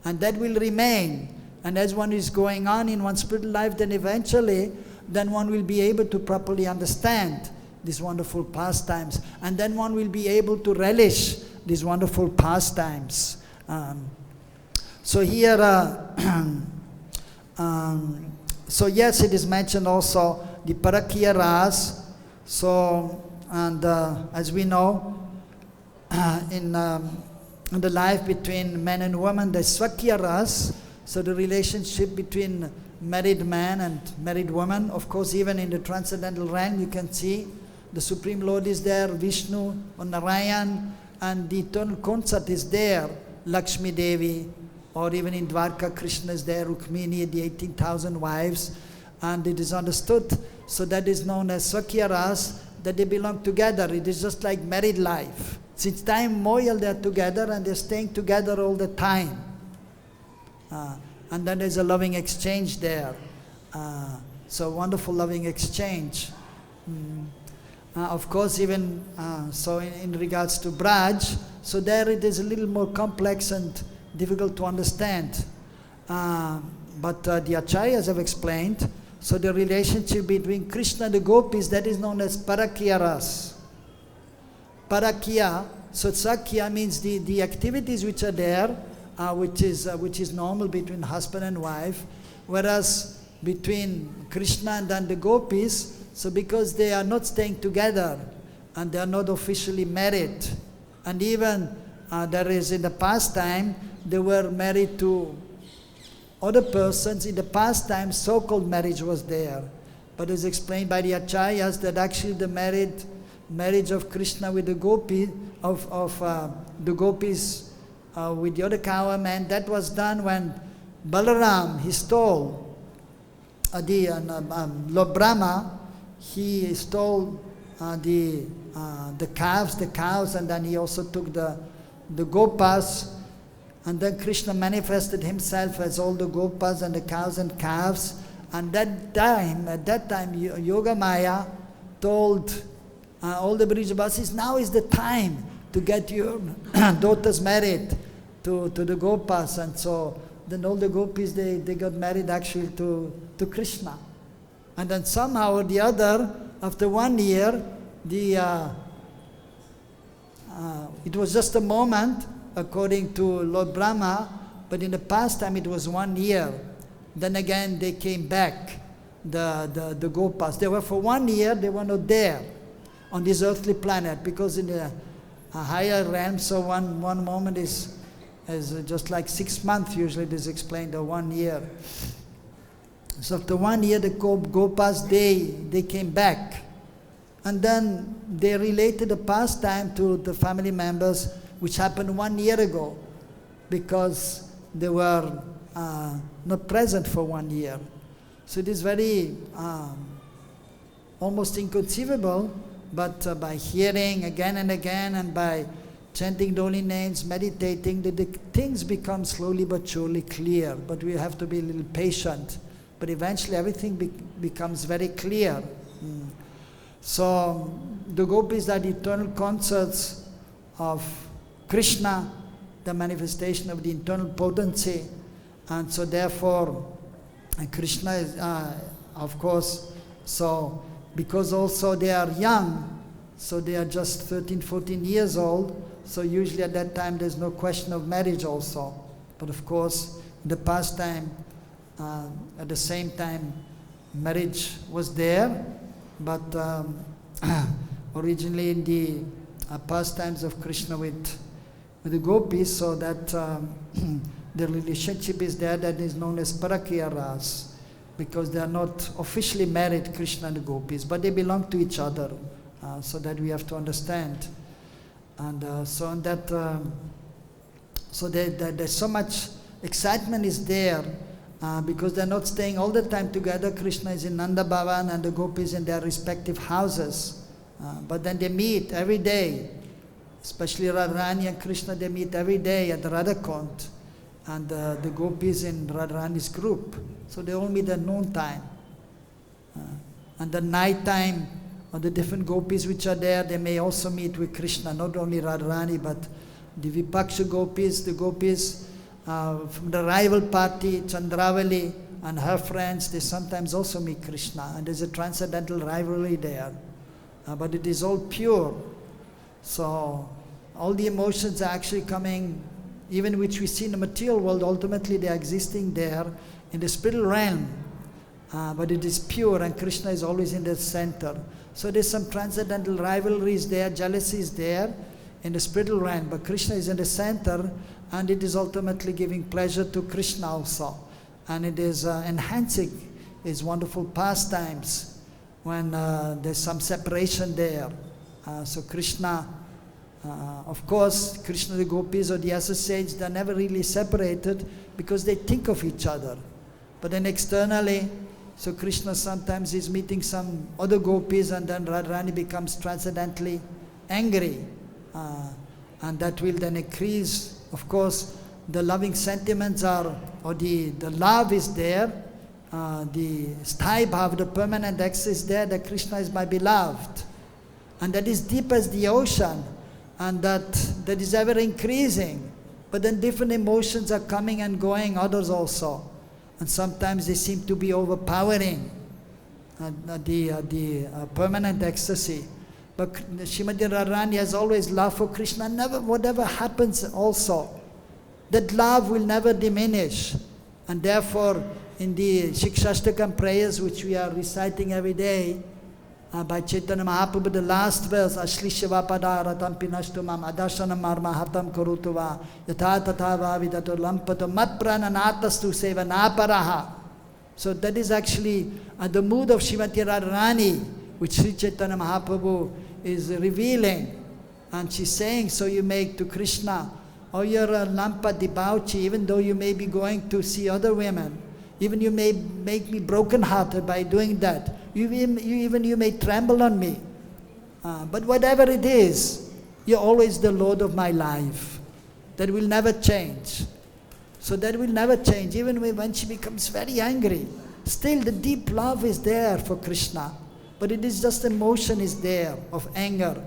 and that will remain. And as one is going on in one's spiritual life, then eventually, then one will be able to properly understand these wonderful pastimes, and then one will be able to relish these wonderful pastimes. So here, so yes, it is mentioned also the parakya ras. So, and as we know, in the life between men and women, the svakya ras. So the relationship between married man and married woman. Of course, even in the transcendental realm, you can see the Supreme Lord is there, Vishnu or Narayan, and the eternal consort is there, Lakshmi Devi, or even in Dwarka, Krishna is there, Rukmini, the 18,000 wives, and it is understood. So that is known as Svakya Ras, that they belong together. It is just like married life. Since time immemorial, they are together and they're staying together all the time. And then there's a loving exchange there. So wonderful loving exchange. Of course, even so in regards to Braj, so there it is a little more complex and difficult to understand. But the acharyas have explained, so the relationship between Kṛṣṇa and the gopis, that is known as parakya ras. Parakya, so sakya means the activities which are there, which is normal between husband and wife, whereas between Kṛṣṇa and then the gopis, so because they are not staying together and they are not officially married, and even there is in the past time, they were married to other persons. In the past time, so-called marriage was there. But it's explained by the acharyas that actually the marriage of Kṛṣṇa with the gopi, of the gopis with the other cowherd men, that was done when Balaram, he stole Lord Brahma, he stole the cows, and then he also took the gopas, and then Kṛṣṇa manifested himself as all the gopas and the cows and calves. And at that time, Yoga-māyā told all the Brajavasis, now is the time to get your daughters married to the gopas. And so then all the gopis, they got married actually to Kṛṣṇa. And then somehow or the other, after 1 year, it was just a moment, according to Lord Brahma, but in the past time it was 1 year. Then again they came back, the gopas. They were for 1 year, they were not there on this earthly planet, because in the higher realm, so one moment is just like 6 months, usually it is explained, or 1 year. So after 1 year, the gopas, they came back. And then they related the pastime to the family members, which happened 1 year ago, because they were not present for 1 year. So it is very almost inconceivable, but by hearing again and again and by chanting the holy names, meditating, the things become slowly but surely clear. But we have to be a little patient. But eventually everything becomes very clear. So the gopis are the eternal concerts of Kṛṣṇa, the manifestation of the internal potency. And so therefore, Kṛṣṇa is, of course, so because also they are young, so they are just 13, 14 years old, so usually at that time there's no question of marriage also. But of course, in the past time, at the same time, marriage was there, but originally in the pastimes of Kṛṣṇa with the gopis, so that the relationship is there, that is known as parakriya ras, because they are not officially married, Kṛṣṇa and the gopis, but they belong to each other, so that we have to understand. And so on that, so there's so much excitement is there, because they're not staying all the time together. Kṛṣṇa is in Nanda Bhavan and the gopis in their respective houses, but then they meet every day, especially Radharani and Kṛṣṇa, they meet every day at the Radhakund, and the gopis in Radharani's group. So they all meet at noon time. And the night time, or the different gopis which are there, they may also meet with Kṛṣṇa, not only Radharani, but the Vipaksha gopis, the gopis from the rival party, Chandravali, and her friends, they sometimes also meet Kṛṣṇa, and there's a transcendental rivalry there. But it is all pure. So all the emotions are actually coming, even which we see in the material world, ultimately they are existing there in the spiritual realm. But it is pure, and Kṛṣṇa is always in the center. So there's some transcendental rivalries there, jealousy is there in the spiritual realm, but Kṛṣṇa is in the center, and it is ultimately giving pleasure to Kṛṣṇa also. And it is enhancing his wonderful pastimes when there's some separation there. So Kṛṣṇa, of course, Kṛṣṇa, the gopis or the associates, they're never really separated because they think of each other. But then externally, so Kṛṣṇa sometimes is meeting some other gopis, and then Radharani becomes transcendently angry. And that will then increase, of course, the loving sentiments are, or the love is there, the sthāyi bhava, the permanent access is there, that Kṛṣṇa is my beloved. And that is deep as the ocean, and that is ever increasing. But then different emotions are coming and going, others also. And sometimes they seem to be overpowering the permanent ecstasy. But Srimati Radharani has always love for Kṛṣṇa. Never, whatever happens also, that love will never diminish. And therefore, in the Shikshashtakam prayers, which we are reciting every day, by Chaitanya Mahaprabhu, the last verse, Ashlishava padaratam pinashtumam adashanam marmahatam karutuva yatha tatha vavidato lampato mat prananatastu seva naparaha. So that is actually the mood of Srimati Radharani, which Sri Chaitanya Mahaprabhu is revealing. And she's saying, so you make to Kṛṣṇa, oh, you're a lampa debauchee, even though you may be going to see other women. Even you may make me broken-hearted by doing that. You may tremble on me. But whatever it is, you're always the Lord of my life. That will never change. So that will never change. Even when she becomes very angry, still the deep love is there for Kṛṣṇa. But it is just emotion is there of anger.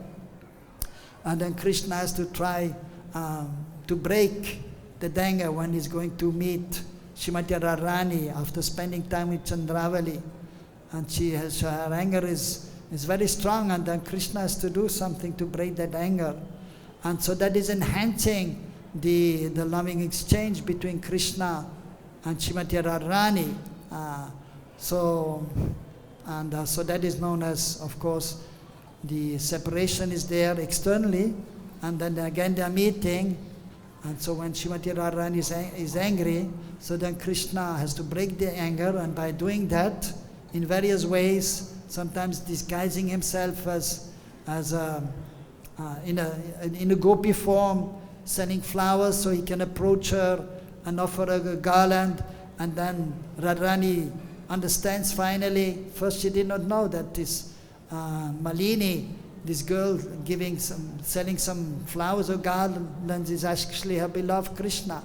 And then Kṛṣṇa has to try to break the anger when he's going to meet Srimati Radharani after spending time with Chandravali. And her anger is very strong, and then Kṛṣṇa has to do something to break that anger. And so that is enhancing the loving exchange between Kṛṣṇa and Srimati Radharani. So that is known as, of course, the separation is there externally, and then again they are meeting. And so when Srimati Radharani is angry, so then Kṛṣṇa has to break the anger, and by doing that, in various ways, sometimes disguising himself in a gopi form, sending flowers so he can approach her, and offer a garland, and then Radharani understands finally. First she did not know that this Malini, this girl selling some flowers or garlands, is actually her beloved Kṛṣṇa.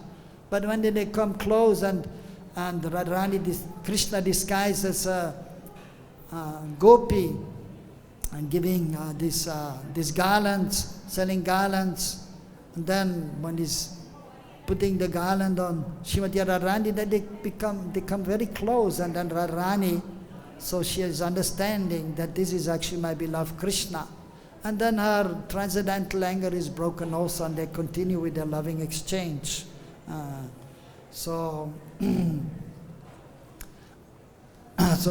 But when they come close and Radharani, Kṛṣṇa disguised as a gopi, and giving these garlands, selling garlands, and then when he's putting the garland on Srimati Radharani, then they come very close, and then Radharani, so she is understanding that this is actually my beloved Kṛṣṇa. And then her transcendental anger is broken also, and they continue with their loving exchange. So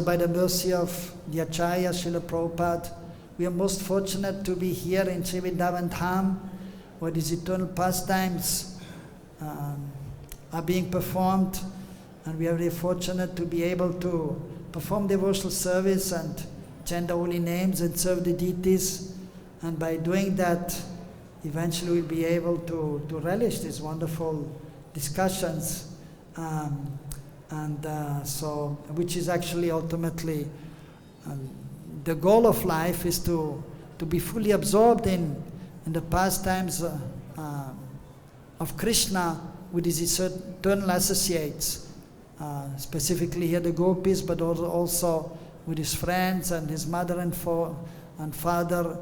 by the mercy of the Acharya, Srila Prabhupada, we are most fortunate to be here in Sri Vrindavan Dham, where these eternal pastimes are being performed, and we are very fortunate to be able to perform devotional service and chant the holy names and serve the deities. And by doing that, eventually we'll be able to relish these wonderful discussions, which is actually ultimately the goal of life, is to be fully absorbed in the pastimes of Kṛṣṇa with his eternal associates, specifically here the gopīs, but also with his friends and his mother and father.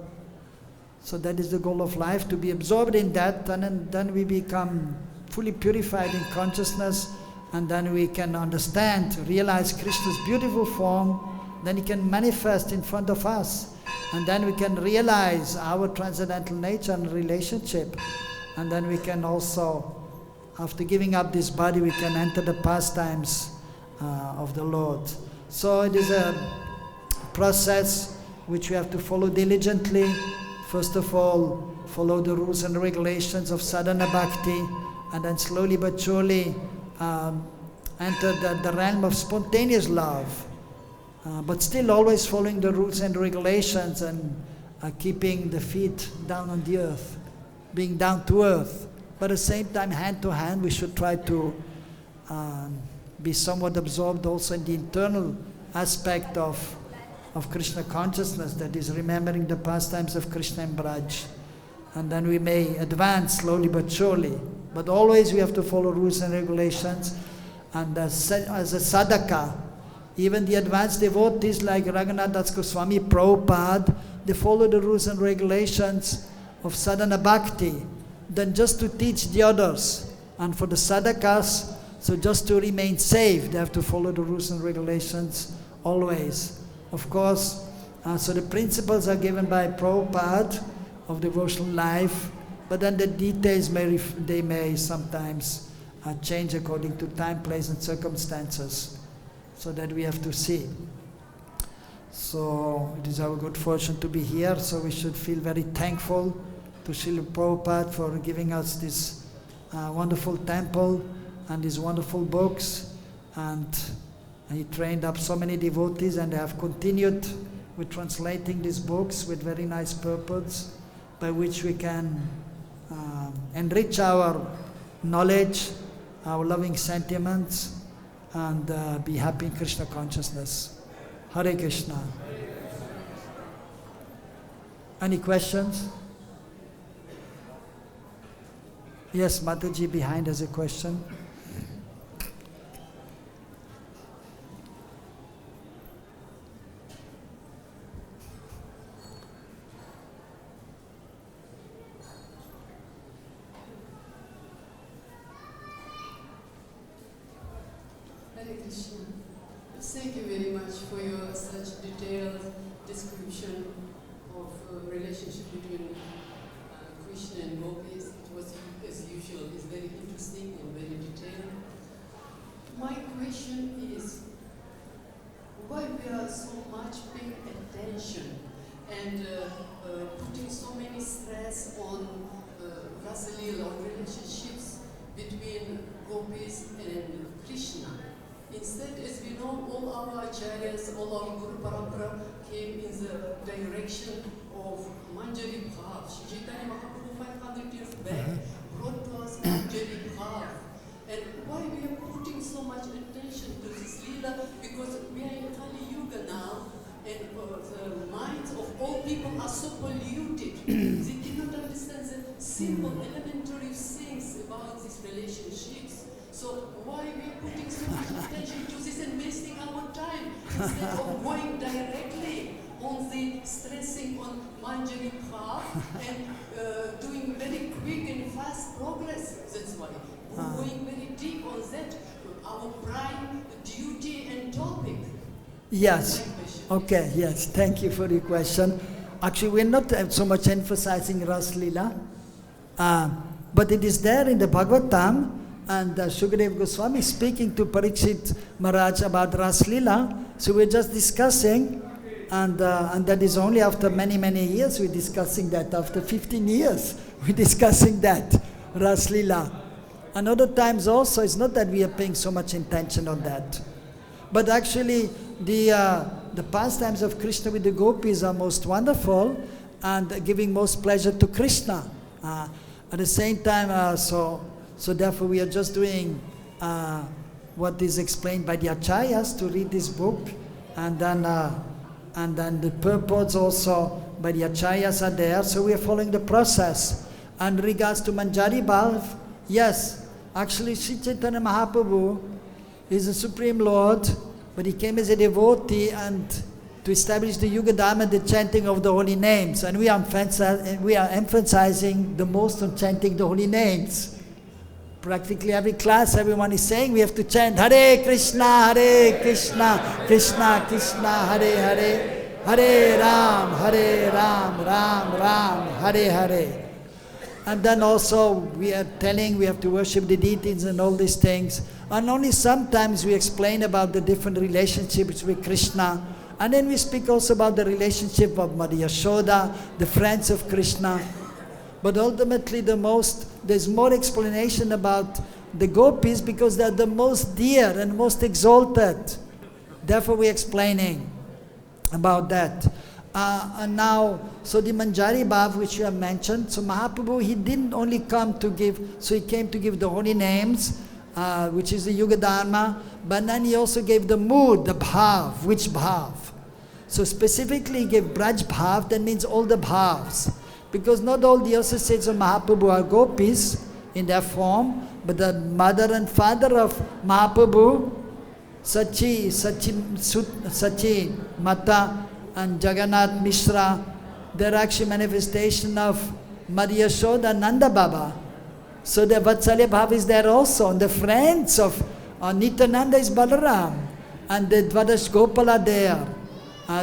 So that is the goal of life, to be absorbed in that, and then we become fully purified in consciousness, and then we can understand, realize Krishna's beautiful form, then he can manifest in front of us, and then we can realize our transcendental nature and relationship, and then we can also, after giving up this body, we can enter the pastimes of the Lord. So it is a process which we have to follow diligently. First of all, follow the rules and regulations of sadhana bhakti, and then slowly but surely enter the realm of spontaneous love, but still always following the rules and regulations, and keeping the feet down on the earth, being down to earth. But at the same time, hand to hand, we should try to be somewhat absorbed also in the internal aspect of Krishna consciousness, that is remembering the pastimes of Krishna and Braj. And then we may advance slowly but surely. But always we have to follow rules and regulations. And as a sadhaka, even the advanced devotees like Raghunath Das Goswami Prabhupada, they follow the rules and regulations of sadhana bhakti, then just to teach the others. And for the sadhakas, so just to remain safe, they have to follow the rules and regulations always. Of course, so the principles are given by Prabhupada of devotional life, but then the details may sometimes change according to time, place, and circumstances. So that we have to see. So it is our good fortune to be here. So we should feel very thankful to Srila Prabhupada for giving us this wonderful temple and these wonderful books, and he trained up so many devotees, and they have continued with translating these books with very nice purports, by which we can enrich our knowledge, our loving sentiments, and be happy in Krishna consciousness. Hare Krishna. Any questions? Yes, Mataji behind has a question. Thank you very much for your such detailed description of relationship between Krishna and gopīs. It was, as usual, is very interesting and very detailed. My question is, why we are so much paying attention and putting so many stress on Rasalila, on relationships between gopīs and Krishna? Instead, as we know, all our acharyas, all our Guru Parampara came in the direction of Manjari Bhav. Shri Chaitanya Mahaprabhu 500 years back brought to us Manjari Bhav. And why we are putting so much attention to this Leela? Because we are in Kali Yuga now, and the minds of all people are so polluted. They cannot understand the simple, elementary things about these relationships. So why we are putting so much attention to this and wasting our time instead of going directly on the stressing on manyamānāḥ and doing very quick and fast progress. That's why going very deep on that, our prime duty and topic. Yes. Okay, yes. Thank you for the question. Actually, we're not so much emphasizing Ras Leela, but it is there in the Bhagavatam, and Shukadeva Goswami is speaking to Parikshit Maharaj about Ras Leela. So we're just discussing, and that is only after many, many years we're discussing that. After 15 years, we're discussing that, Ras Leela. And other times also, it's not that we are paying so much attention on that. But actually, the pastimes of Krishna with the gopis are most wonderful and giving most pleasure to Krishna. At the same time, so therefore we are just doing what is explained by the acharyas to read this book, and then the purports also by the acharyas are there. So we are following the process. And regards to Manjari Bhav, yes, actually Sri Chaitanya Mahaprabhu is the Supreme Lord, but he came as a devotee and to establish the Yuga Dharma, the chanting of the holy names. And we are emphasizing the most on chanting the holy names. Practically every class, everyone is saying we have to chant Hare Krishna, Krishna Krishna, Hare Hare, Hare Ram, Ram Ram, Hare Hare. And then also we are telling we have to worship the deities and all these things. And only sometimes we explain about the different relationships with Krishna. And then we speak also about the relationship of Mother Yashoda, the friends of Krishna. But ultimately there's more explanation about the gopis because they're the most dear and most exalted. Therefore we're explaining about that. And now, so the Manjari Bhav which you have mentioned, so Mahaprabhu, he didn't only come to give, so he came to give the holy names, which is the Yuga Dharma, but then he also gave the mood, the bhav, which bhav. So specifically he gave Braj Bhav, that means all the bhavs. Because not all the associates of Mahaprabhu are gopis in their form, but the mother and father of Mahaprabhu, Sachi Mata, and Jagannath Mishra, they're actually manifestation of Mother Yashoda, Nanda Baba. So the Vatsalya Bhav is there also, and the friends of Nityananda is Balaram, and the Dvadash Gopal are there,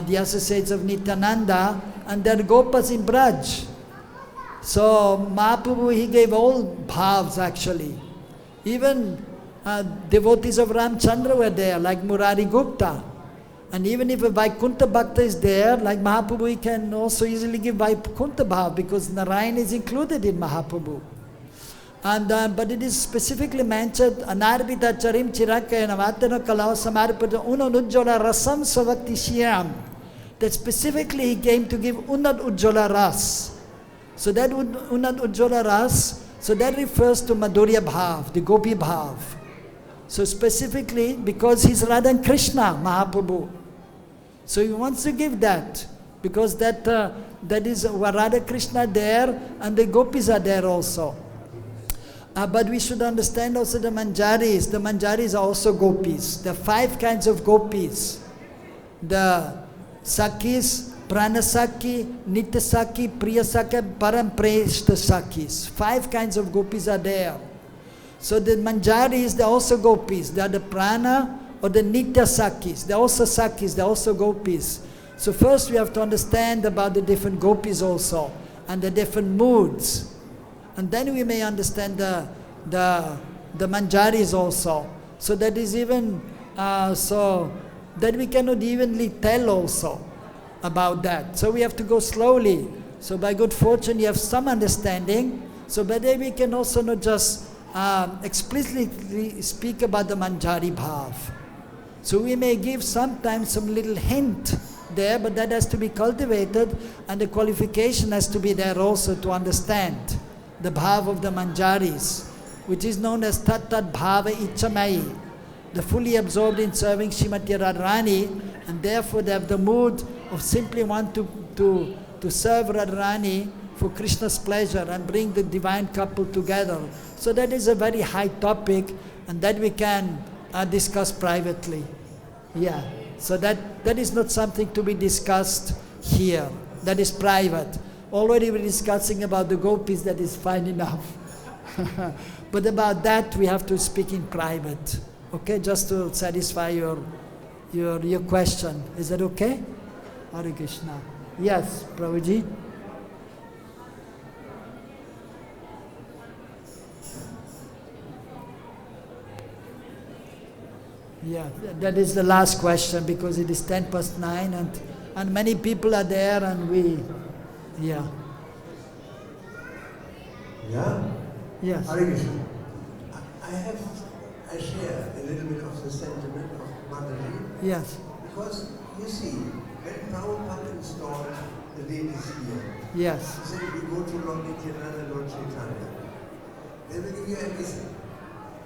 the associates of Nityananda, and they're Gopas in Braj. So Mahaprabhu, he gave all bhavs actually. Even devotees of Ramchandra were there, like Murari Gupta. And even if a Vaikuntha Bhakta is there, like Mahaprabhu, he can also easily give Vaikuntha Bhav because Narayan is included in Mahaprabhu. And but it is specifically mentioned, Anarbita Charim Chirakayana Vatana Kalau Samarpata Unad Ujjvala Rasam Savakti Shyam. That specifically he came to give Unad Ujjvala Ras. So that Unad Ujjvala Ras, so that refers to Madhurya Bhav, the Gopi Bhav. So specifically because he's Radha and Krishna, Mahaprabhu. So he wants to give that, because that is Radha Krishna there and the gopis are there also. But we should understand also the Manjaris. The Manjaris are also gopis. There are 5 kinds of gopis. The Sakis, Pranasaki, Nityasaki, Priyasaki, Parampreshta Sakis. 5 kinds of gopis are there. So the Manjaris, they're also gopis. They are the Prana or the Nitya Sakis. They're also Sakis, they're also gopis. So first we have to understand about the different gopis also, and the different moods. And then we may understand the Manjaris also. So that is even, so that we cannot evenly tell also about that. So we have to go slowly. So by good fortune you have some understanding. So by then we can also not just explicitly speak about the Manjari Bhav. So we may give sometimes some little hint there, but that has to be cultivated, and the qualification has to be there also to understand the Bhav of the Manjaris. which is known as tat tat bhava ichamayi. They're fully absorbed in serving Srimati Radharani, and therefore they have the mood of simply want to serve Radharani for Krishna's pleasure and bring the divine couple together. So that is a very high topic, and that we can discuss privately. Yeah, so that is not something to be discussed here. That is private. Already we're discussing about the gopis, that is fine enough. But about that we have to speak in private. Okay, just to satisfy your question. Is that okay? Hare Krishna. Yes, Prabhuji. Yeah, that is the last question, because it is 9:10 and many people are there, and we, yeah. Yeah? Yes. Hare Krishna. I share a little bit of the sentiment of Mataji. Yes. Because, you see, when Prabhupada installed the ladies here, Yes. he said, if you go to Lord Nityananda, Lord Chaitanya, they will give you everything.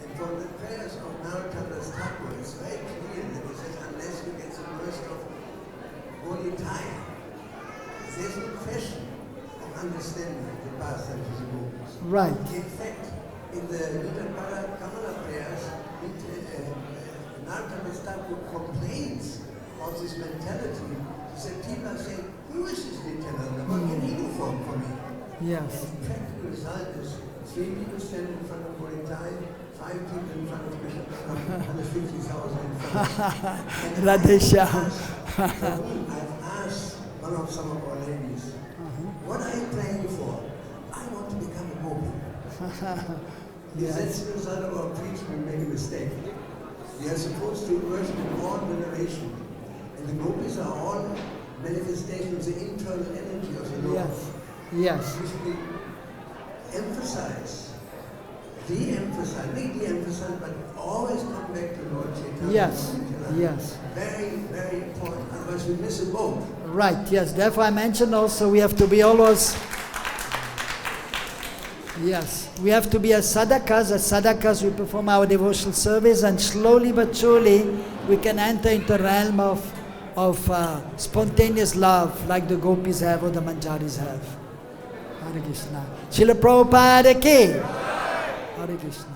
And from the prayers of Narottam's Thakur, it's very clear that he says, unless you get the mercy of mohitās, there's no question of understanding the pastime of the gopis. Right. In fact, in the Nitya Kamala prayers, Narottam's Thakur complains of this mentality. He said, people are saying, who is this Nityananda? What can he do for me? Yes. The practical result is 3 people stand in front of mohitās, 5 people in front of Krishna, 150,000 in front of Radheshyam. I've asked one of some of our ladies, what are you praying for? I want to become a gopi. If that's the result of our preaching, we make a mistake. We are supposed to worship in all veneration. And the gopis are all manifestations of the internal energy of the Lord. Yes. Yes. We should emphasize, de-emphasize, not de-emphasize, but always come back to Lord Chaitanya. Yes. Yes. Very, very important. Otherwise we miss a boat. Right, yes. Therefore I mentioned also we have to be always, yes, we have to be as sadhakas. As sadhakas we perform our devotional service, and slowly but surely we can enter into the realm of spontaneous love like the gopis have or the manjaris have. Hare Krishna. Srila Prabhupada ki. Hare Krishna.